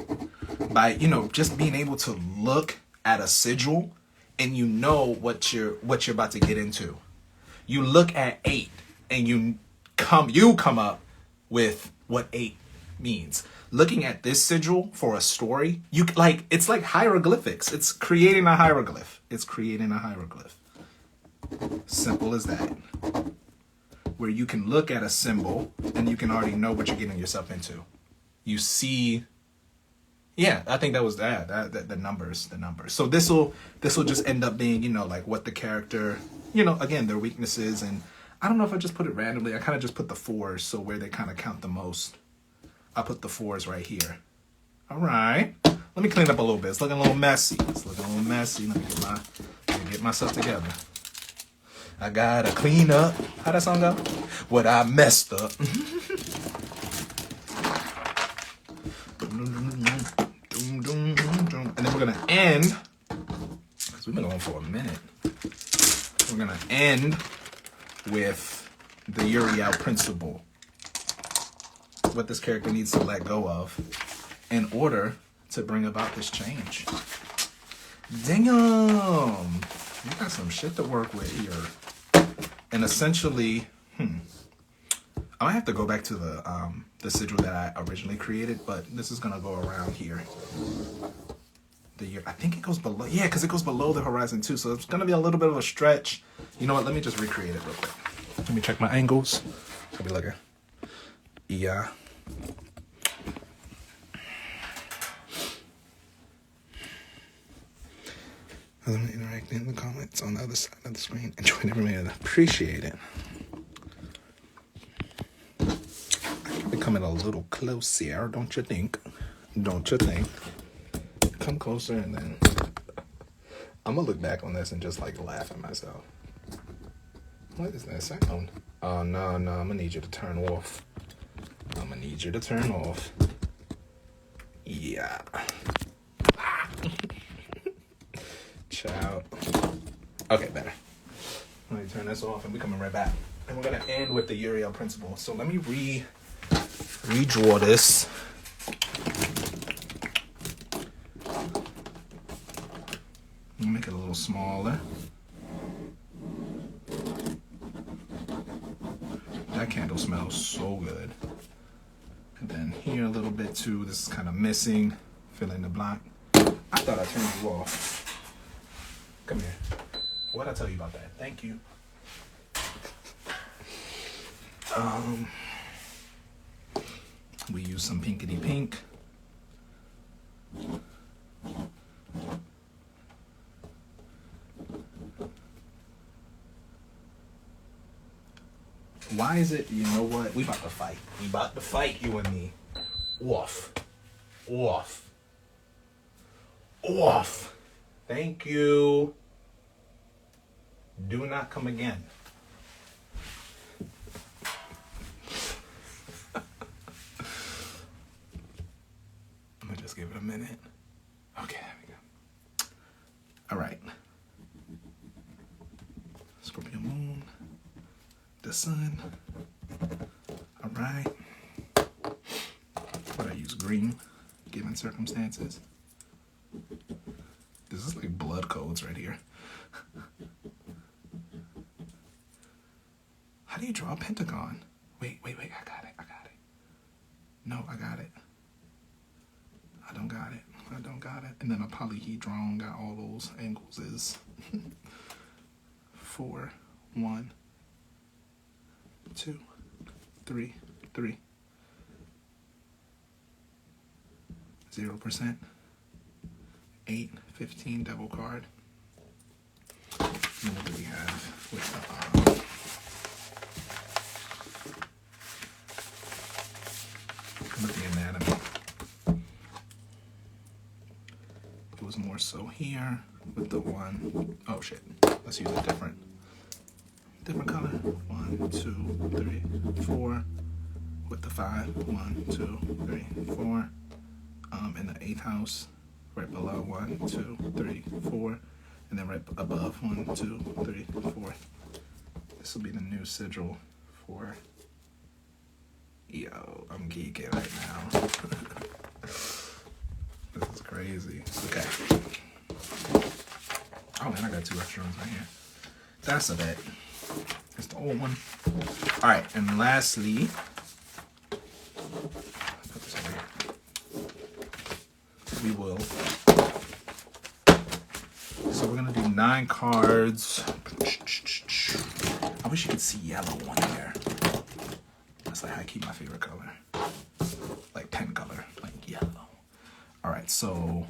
By, you know, just being able to look at a sigil and you know what you're about to get into. You look at 8 and you come up with what 8 means. Looking at this sigil for a story, it's like hieroglyphics. It's creating a hieroglyph. Simple as that. Where you can look at a symbol and you can already know what you're getting yourself into. You see. Yeah, I think that was the numbers. So this will just end up being, you know, like what the character, you know, again, their weaknesses. And I don't know if I just put it randomly. I kind of just put the 4s. So where they kind of count the most, I put the 4s right here. All right. Let me clean up a little bit. It's looking a little messy. Let me get myself together. I gotta clean up. How'd that song go? What I messed up. And then we're going to end, because we've been going for a minute, we're going to end with the Uriel principle. What this character needs to let go of in order to bring about this change. Damn! You got some shit to work with here. And essentially, I might have to go back to the sigil that I originally created, but this is gonna go around here. I think it goes below, yeah, because it goes below the horizon too, so it's gonna be a little bit of a stretch. You know what? Let me just recreate it real quick. Let me check my angles. I'll be like yeah. Let me interact in the comments on the other side of the screen and join every minute. Appreciate it. coming a little closer, don't you think? Don't you think? Come closer, and then I'm gonna look back on this and just like laugh at myself. What is that sound? Oh no, I'm gonna need you to turn off. I'm gonna need you to turn off. Yeah. Ciao. Okay, better. Let me turn this off, and we're coming right back. And we're gonna end with the Uriel principle. So let me redraw this. Make it a little smaller. That candle smells so good. And then here a little bit too. This is kind of missing. Fill in the blank. I thought I turned you off. Come here. What'd I tell you about that? Thank you. We use some pinkety pink. Why is it, you know what? We about to fight. We about to fight, you and me. Off. Off. Off. Thank you. Do not come again. I'm gonna just give it a minute. Okay, there we go. All right. Scorpio moon. The sun. All right. What I use green, given circumstances. This is like blood codes right here. How do you draw a pentagon? Wait, I got it. No, I got it. I don't got it. And then a polyhedron got all those angles is 4, 1, 2, 3, 0%, 8, 15 double card. And what do we have with the anatomy? It was more so here with the 1. Oh shit. Let's use a different color. 1, 2, 3, 4. With the 5. 1, 2, 3, 4. In the 8th house, right below 1, 2, 3, 4. And then right above 1, 2, 3, 4. This will be the new sigil for. Yo, I'm geeking right now. This is crazy. Okay. Oh man, I got 2 extra ones right here. That's a bit. It's the old one. All right, and lastly, put this over here. We will. So we're gonna do 9 cards. I wish you could see yellow on here. That's like how I keep my favorite color. Like pen color, like yellow. All right, so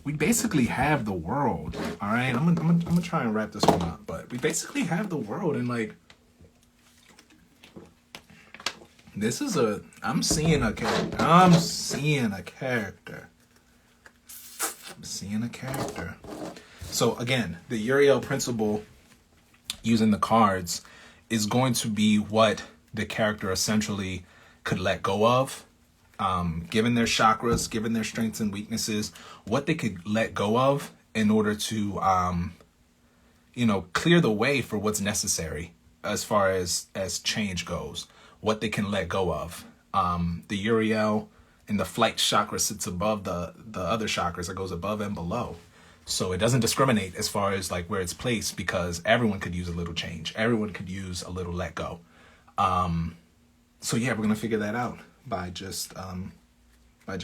we basically have the world. All right, I'm gonna try and wrap this one up, but we basically have the world, and like this is I'm seeing a character. I'm seeing a character. So again, the Uriel principle using the cards is going to be what the character essentially could let go of, given their chakras, given their strengths and weaknesses, what they could let go of in order to, clear the way for what's necessary as far as change goes, what they can let go of. The Uriel in the Flight Chakra sits above the other chakras. It goes above and below. So it doesn't discriminate as far as like where it's placed, because everyone could use a little change. Everyone could use a little let go. So yeah, we're going to figure that out by just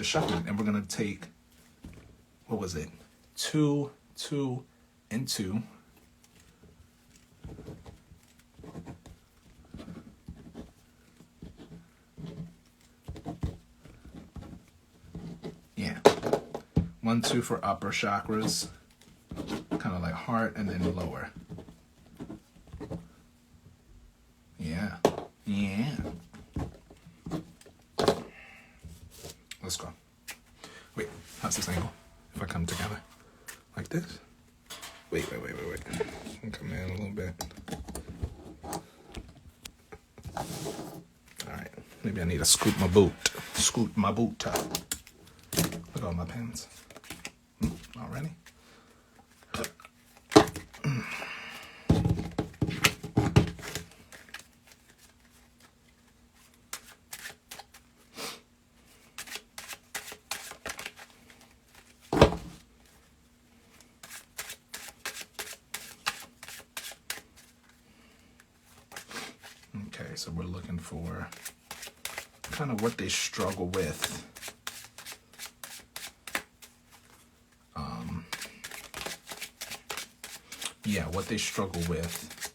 shuffling. And we're going to take, what was it? 2, 2, and 2. Yeah. 1, 2 for upper chakras, kind of like heart, and then lower. Yeah. Yeah. Let's go. Wait, how's this angle? If I come together like this? Wait. I'll come in a little bit. Alright, maybe I need to scoot my boot. Scoot my boot up. Look at all my pens. Already? Okay, so we're looking for kind of what they struggle with. Yeah, what they struggle with.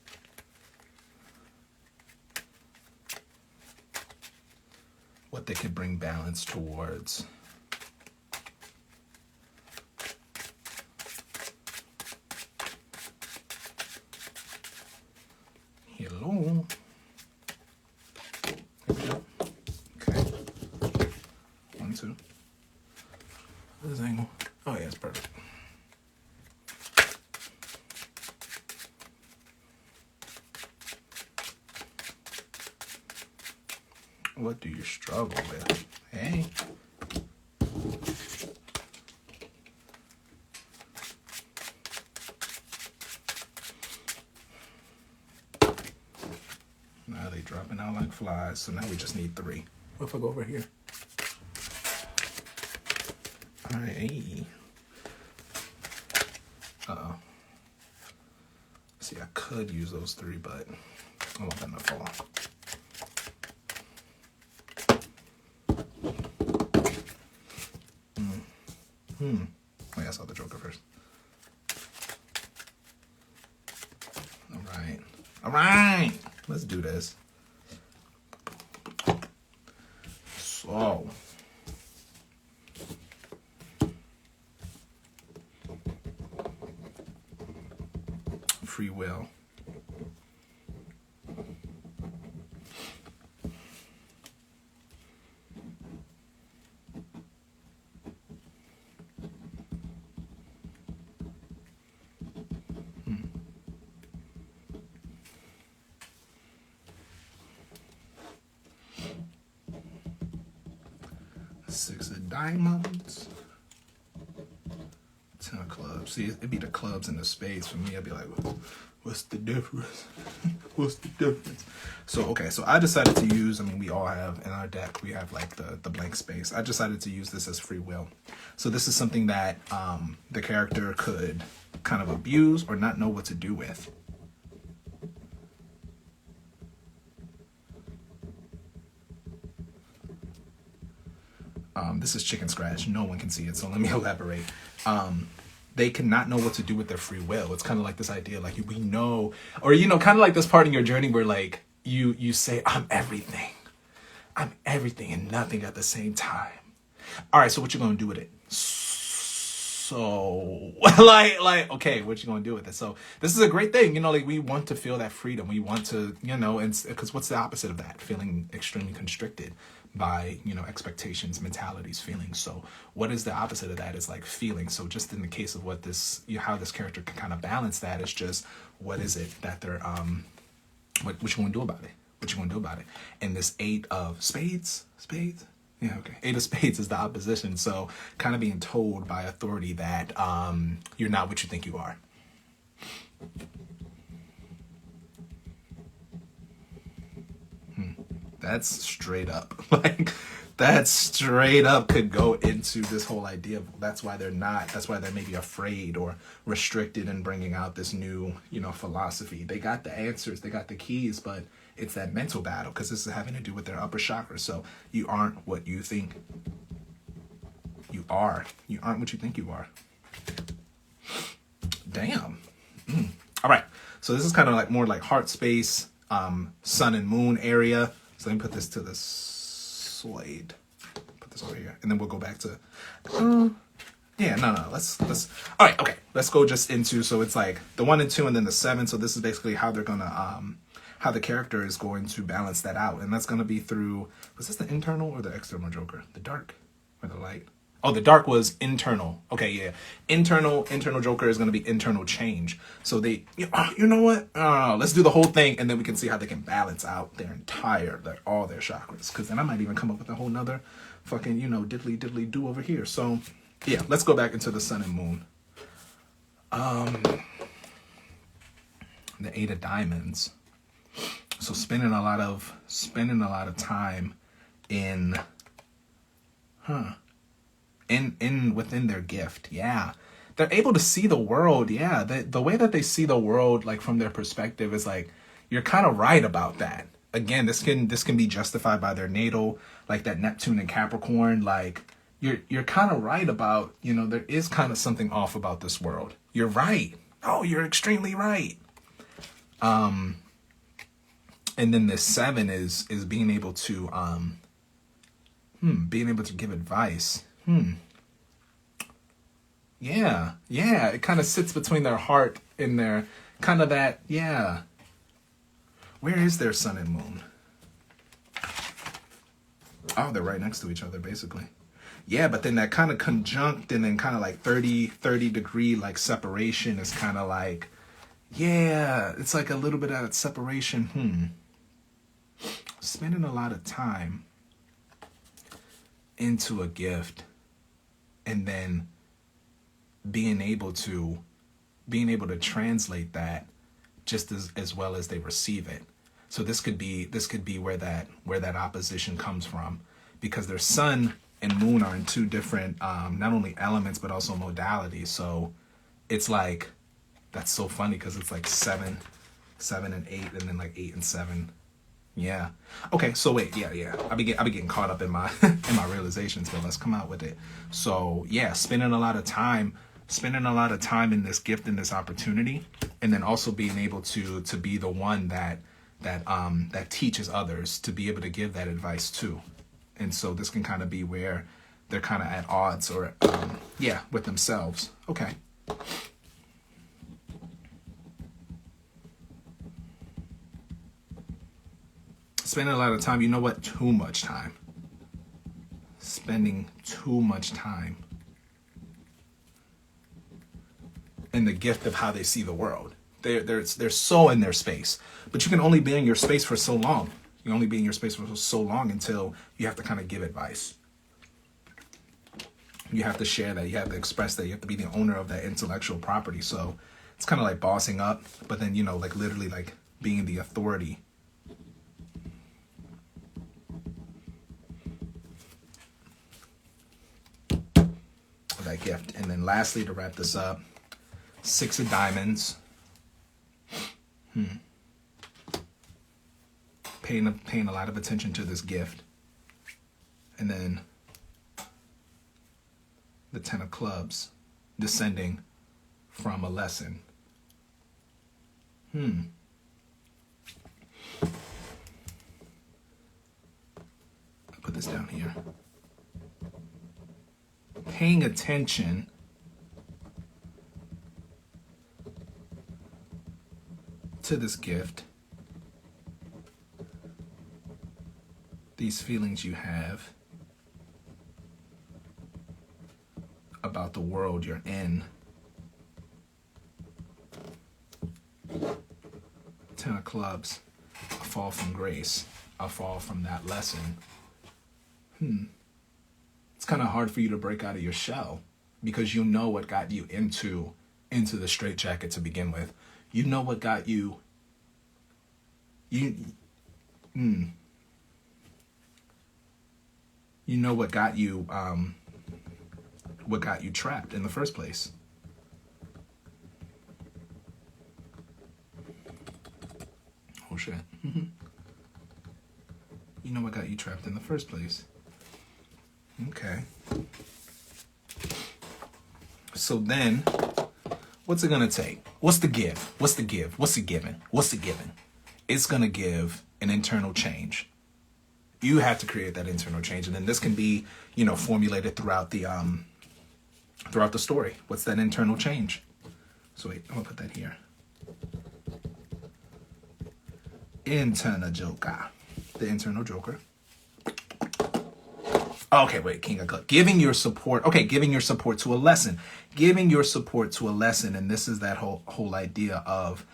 What they could bring balance towards. Hello. There we go. Okay. 1, 2. This angle. Oh yeah, it's perfect. What do you struggle with? Hey. Now they dropping out like flies, so now we just need 3. What if I go over here? Alright. Uh-oh. See, I could use those 3, but I want them to fall. Wait, I saw the Joker first. Alright. Let's do this. So. Free will. Six of diamonds. 10 of clubs. See, it'd be the clubs and the spades for me. I'd be like, what's the difference? What's the difference? So, okay, so I decided to use, we all have in our deck, we have like the blank space. I decided to use this as free will. So this is something that the character could kind of abuse or not know what to do with. This is chicken scratch. No one can see it, so let me elaborate. They cannot know what to do with their free will. It's kind of like this idea, like we know, or kind of like this part in your journey where like you say, I'm everything and nothing at the same time. All right, so what you gonna do with it? So like okay, what you gonna do with it? So this is a great thing, like we want to feel that freedom. We want to, and because what's the opposite of that? Feeling extremely constricted by expectations, mentalities, feelings. So what is the opposite of that? Is like feeling. So just in the case of what this, how this character can kind of balance that is just what is it that they're what you gonna do about it? What you gonna do about it? And this 8 of spades. Yeah, okay. 8 of spades is the opposition. So kind of being told by authority that you're not what you think you are. That's straight up. Like, that straight up could go into this whole idea of that's why they're maybe afraid or restricted in bringing out this new, philosophy. They got the answers, they got the keys, but it's that mental battle because this is having to do with their upper chakra. So you aren't what you think you are. You aren't what you think you are. Damn. All right. So this is kind of like more like heart space, sun and moon area. So let me put this to the slate. Put this over here, and then we'll go back to. Let's. All right, okay. Let's go just into. So it's like the 1 and 2, and then the 7. So this is basically how they're gonna the character is going to balance that out. And that's going to be through, was this the internal or the external Joker? The dark or the light? Oh, the dark was internal. Okay, yeah. Internal Joker is going to be internal change. So they, you know what? Let's do the whole thing, and then we can see how they can balance out their entire, like all their chakras. Because then I might even come up with a whole nother fucking, diddly do over here. So yeah, let's go back into the sun and moon. The 8 of diamonds. So spending a lot of time in within their gift. Yeah. They're able to see the world. Yeah. The way that they see the world, like from their perspective, is like, you're kind of right about that. Again, this can be justified by their natal, like that Neptune and Capricorn. Like you're kind of right about, there is kind of something off about this world. You're right. Oh, you're extremely right. And then this 7 is being able to give advice. Yeah. It kind of sits between their heart and their kind of that. Yeah. Where is their sun and moon? Oh, they're right next to each other, basically. Yeah, but then that kind of conjunct and then kind of like 30 degree like separation is kind of like, yeah, it's like a little bit of that separation. Spending a lot of time into a gift and then being able to translate that just as well as they receive it. So this could be where that opposition comes from, because their sun and moon are in 2 different not only elements but also modalities. So it's like, that's so funny because it's like 7 and 8, and then like 8 and 7. Yeah. Okay. So wait. Yeah. I be getting caught up in my realizations, but let's come out with it. So yeah, spending a lot of time in this gift and this opportunity, and then also being able to be the one that teaches others, to be able to give that advice too. And so this can kind of be where they're kind of at odds or with themselves. Okay. Spending a lot of time, too much time. Spending too much time in the gift of how they see the world. They're so in their space, but you can only be in your space for so long. You can only be in your space for so long until you have to kind of give advice. You have to share that. You have to express that. You have to be the owner of that intellectual property. So it's kind of like bossing up, but then, like literally like being the authority. That gift. And then lastly, to wrap this up, 6 of diamonds. Paying a lot of attention to this gift. And then the 10 of clubs, descending from a lesson. I'll put this down here. Paying attention to this gift, these feelings you have about the world you're in. 10 of clubs, a fall from grace, a fall from that lesson. It's kind of hard for you to break out of your shell, because you know what got you into the straitjacket to begin with. You know what got you. You know what got you. What got you trapped in the first place. Oh shit. You know what got you trapped in the first place. Okay. So then, what's it gonna take? What's the give? What's the give? What's the given? What's the given? It's gonna give an internal change. You have to create that internal change, and then this can be, formulated throughout the story. What's that internal change? So wait, I'm gonna put that here. internal joker. The internal joker. Okay, wait, King of Clubs. Giving your support. Okay, giving your support to a lesson. Giving your support to a lesson. And this is that whole idea of,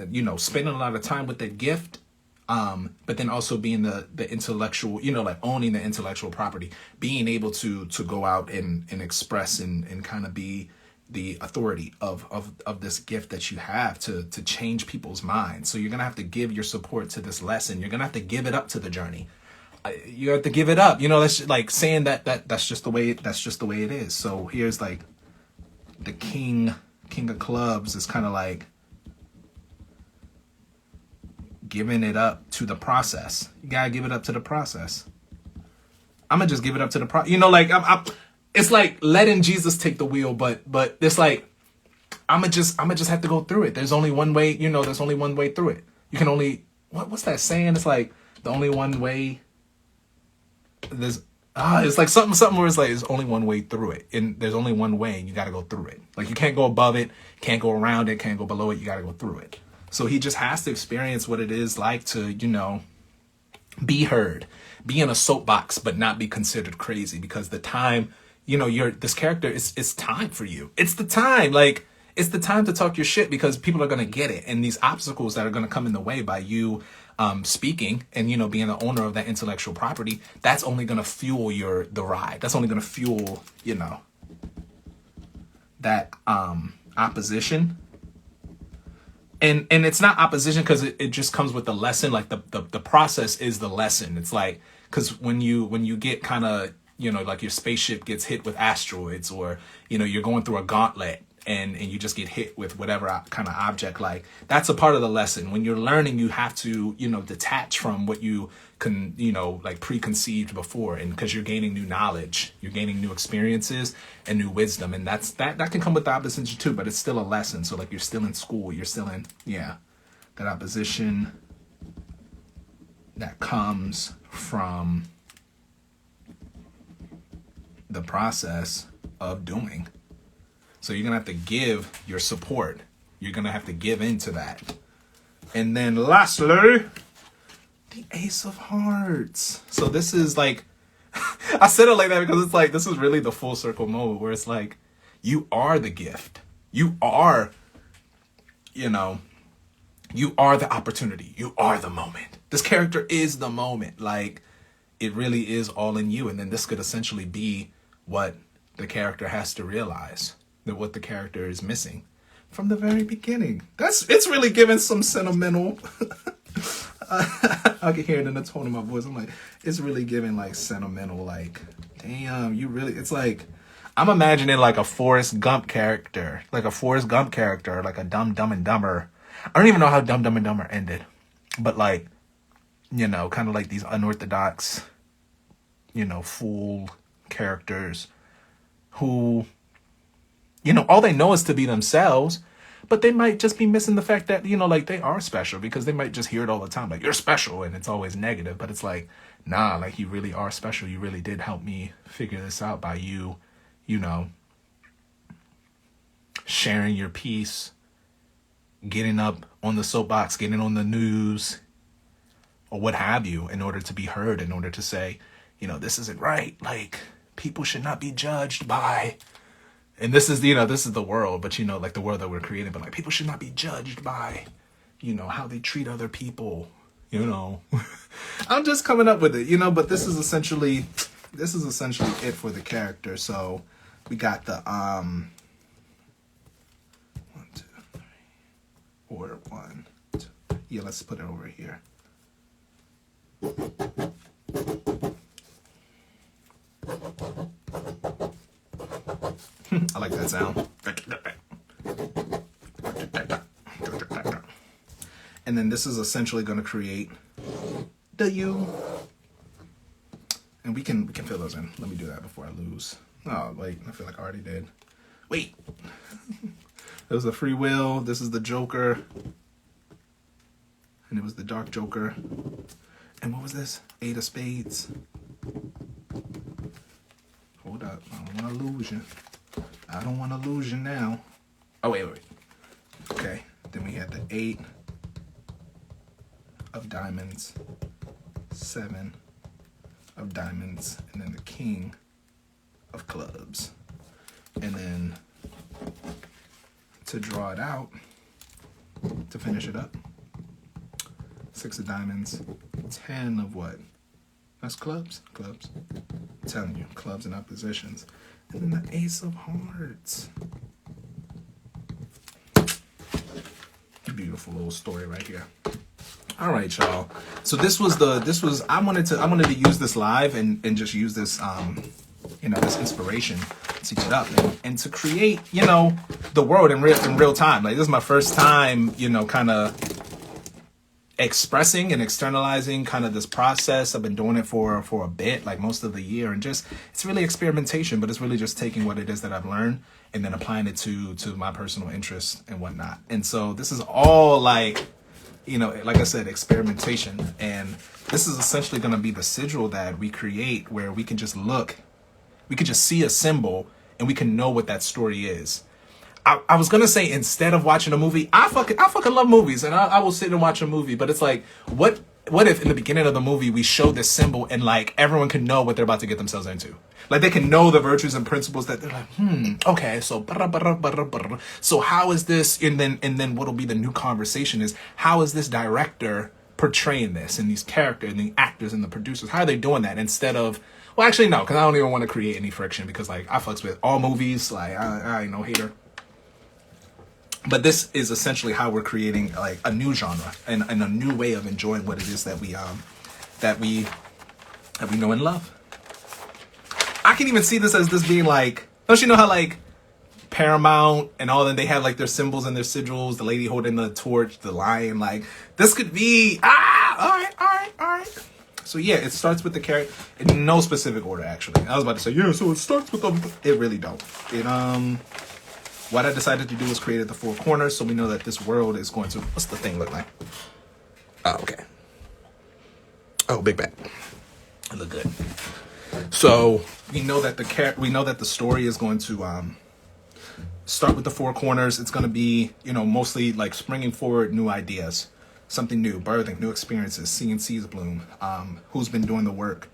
you know, spending a lot of time with the gift, but then also being the intellectual, you know, like owning the intellectual property, being able to go out and express and kind of be the authority of this gift that you have to change people's minds. So you're going to have to give your support to this lesson. You're going to have to give it up to the journey. You have to give it up, you know. That's like saying that's just the way it is. So here's like the king of clubs is kind of like giving it up to the process. You gotta give it up to the process. I'm gonna just give it up to the process, you know. Like it's like letting Jesus take the wheel, but it's like I'm gonna just have to go through it. There's only one way, you know. There's only one way through it. You can only what's that saying? It's like the only one way. It's like something where it's like there's only one way through it, and there's only one way, and you got to go through it. Like you can't go above it, can't go around it, can't go below it. You got to go through it. So he just has to experience what it is like to, you know, be heard, be in a soapbox, but not be considered crazy, because the time, you know, this character it's time for you. It's the time, like it's the time to talk your shit, because people are gonna get it, and these obstacles that are gonna come in the way by you speaking and, you know, being the owner of that intellectual property, that's only going to fuel the ride. That's only going to fuel, you know, that opposition. And it's not opposition because it just comes with the lesson. Like the process is the lesson. It's like, because when you get kind of, you know, like your spaceship gets hit with asteroids, or, you know, you're going through a gauntlet, and you just get hit with whatever kind of object, like that's a part of the lesson. When you're learning, you have to, you know, detach from what you can, you know, like preconceived before, and because you're gaining new knowledge, you're gaining new experiences and new wisdom, and that can come with the opposition too, but it's still a lesson. So like you're still in school, you're still in, yeah, that opposition that comes from the process of doing. So you're going to have to give your support. You're going to have to give into that. And then lastly, the Ace of Hearts. So this is like, I said it like that because it's like, this is really the full circle moment where it's like, you are the gift. You are, you know, you are the opportunity. You are the moment. This character is the moment. Like, it really is all in you. And then this could essentially be what the character has to realize, that what the character is missing from the very beginning. It's really giving some sentimental. I can hear it in the tone of my voice. I'm like, it's really giving like sentimental, like, damn, you really, it's like, I'm imagining like a Forrest Gump character, like a Dumb and Dumber. I don't even know how Dumb and Dumber ended, but like, you know, kind of like these unorthodox, you know, fool characters who, you know, all they know is to be themselves, but they might just be missing the fact that, you know, like they are special, because they might just hear it all the time. Like, you're special, and it's always negative, but it's like, nah, like you really are special. You really did help me figure this out by you, you know, sharing your piece, getting up on the soapbox, getting on the news, or what have you, in order to be heard, in order to say, you know, this isn't right. Like, people should not be judged by, and this is, you know, this is the world, but, you know, like the world that we're creating, but like people should not be judged by, you know, how they treat other people, you know. I'm just coming up with it, you know, but this is essentially it for the character. So we got the 1, 2, 3, order 1, 2. Yeah, let's put it over here. I like that sound. And then this is essentially going to create the U. And we can fill those in. Let me do that before I lose. Oh, wait. I feel like I already did. Wait. There's the free will. This is the Joker. And it was the Dark Joker. And what was this? 8 of Spades. Hold up. I don't want to lose you. I don't want to lose you now. Oh, wait. Okay. Then we had the 8 of diamonds, 7 of diamonds, and then the king of clubs. And then to draw it out, to finish it up, 6 of diamonds, 10 of what? That's clubs. I'm telling you, clubs in oppositions. And then the ace of hearts. Beautiful little story right here. All right, y'all. So this was I wanted to use this live and just use this this inspiration to get up and to create, the world in real time. Like, this is my first time, kind of expressing and externalizing kind of this process. I've been doing it for a bit, like most of the year, and just, it's really experimentation, but it's really just taking what it is that I've learned and then applying it to my personal interests and whatnot. And so this is all like, like I said, experimentation. And this is essentially going to be the sigil that we create, where we can just see a symbol and we can know what that story is. I was gonna say, instead of watching a movie, I fucking love movies, and I will sit and watch a movie. But it's like, what if in the beginning of the movie we show this symbol and like everyone can know what they're about to get themselves into? Like, they can know the virtues and principles that they're like, okay, so how is this? And then what'll be the new conversation is, how is this director portraying this, and these characters and the actors and the producers, how are they doing that? Instead of, well, actually no, because I don't even want to create any friction, because like, I fucks with all movies, like I ain't no hater. But this is essentially how we're creating like a new genre and a new way of enjoying what it is that we know and love. I can even see this as this being like, don't you know how like Paramount and all that, they have like their symbols and their sigils, the lady holding the torch, the lion, like this could be, all right. So yeah, it starts with the character in no specific order, actually. I was about to say, yeah, so it starts with them. It really don't. What I decided to do was create the 4 corners, so we know that this world is going to, what's the thing look like? Oh, okay. Oh, big bag. It look good. So we know that the story is going to start with the 4 corners. It's going to be, mostly like springing forward new ideas, something new, birthing new experiences, seeing seeds bloom. Who's been doing the work?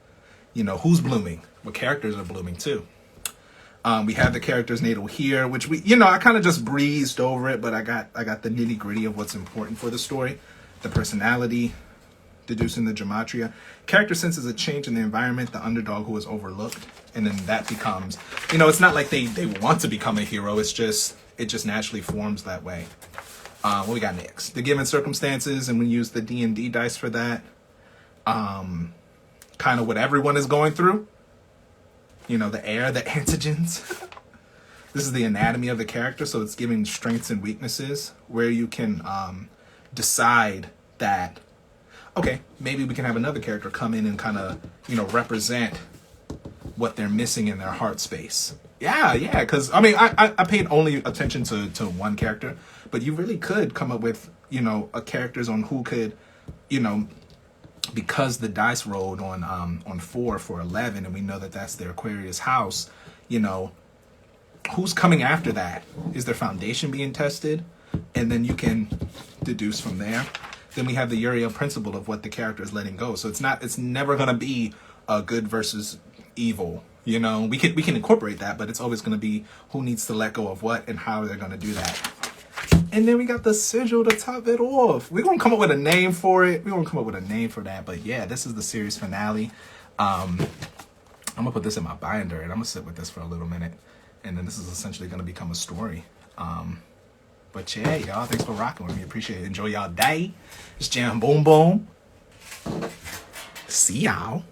Who's blooming? What characters are blooming too? We have the character's natal here, which I kind of just breezed over it, but I got the nitty gritty of what's important for the story. The personality, deducing the gematria. Character senses a change in the environment, the underdog who is overlooked. And then that becomes, it's not like they want to become a hero. It just naturally forms that way. What we got next? The given circumstances, and we use the D&D dice for that. Kind of what everyone is going through. The air, the antigens. This is the anatomy of the character, so it's giving strengths and weaknesses, where you can decide that, okay, maybe we can have another character come in and kind of, represent what they're missing in their heart space. Yeah, because, I paid only attention to one character, but you really could come up with, a characters on who could, because the dice rolled on 4 for 11, and we know that that's their Aquarius house, who's coming after that? Is their foundation being tested? And then you can deduce from there. Then we have the Uriel principle of what the character is letting go. So it's never going to be a good versus evil. We can incorporate that, but it's always going to be who needs to let go of what and how they're going to do that. And then we got the sigil to top it off. We're going to come up with a name for it. We're going to come up with a name for that. But yeah, this is the series finale. I'm going to put this in my binder, and I'm going to sit with this for a little minute. And then this is essentially going to become a story. But yeah, y'all, thanks for rocking with me. Appreciate it. Enjoy y'all day. It's Jam Boom Boom. See y'all.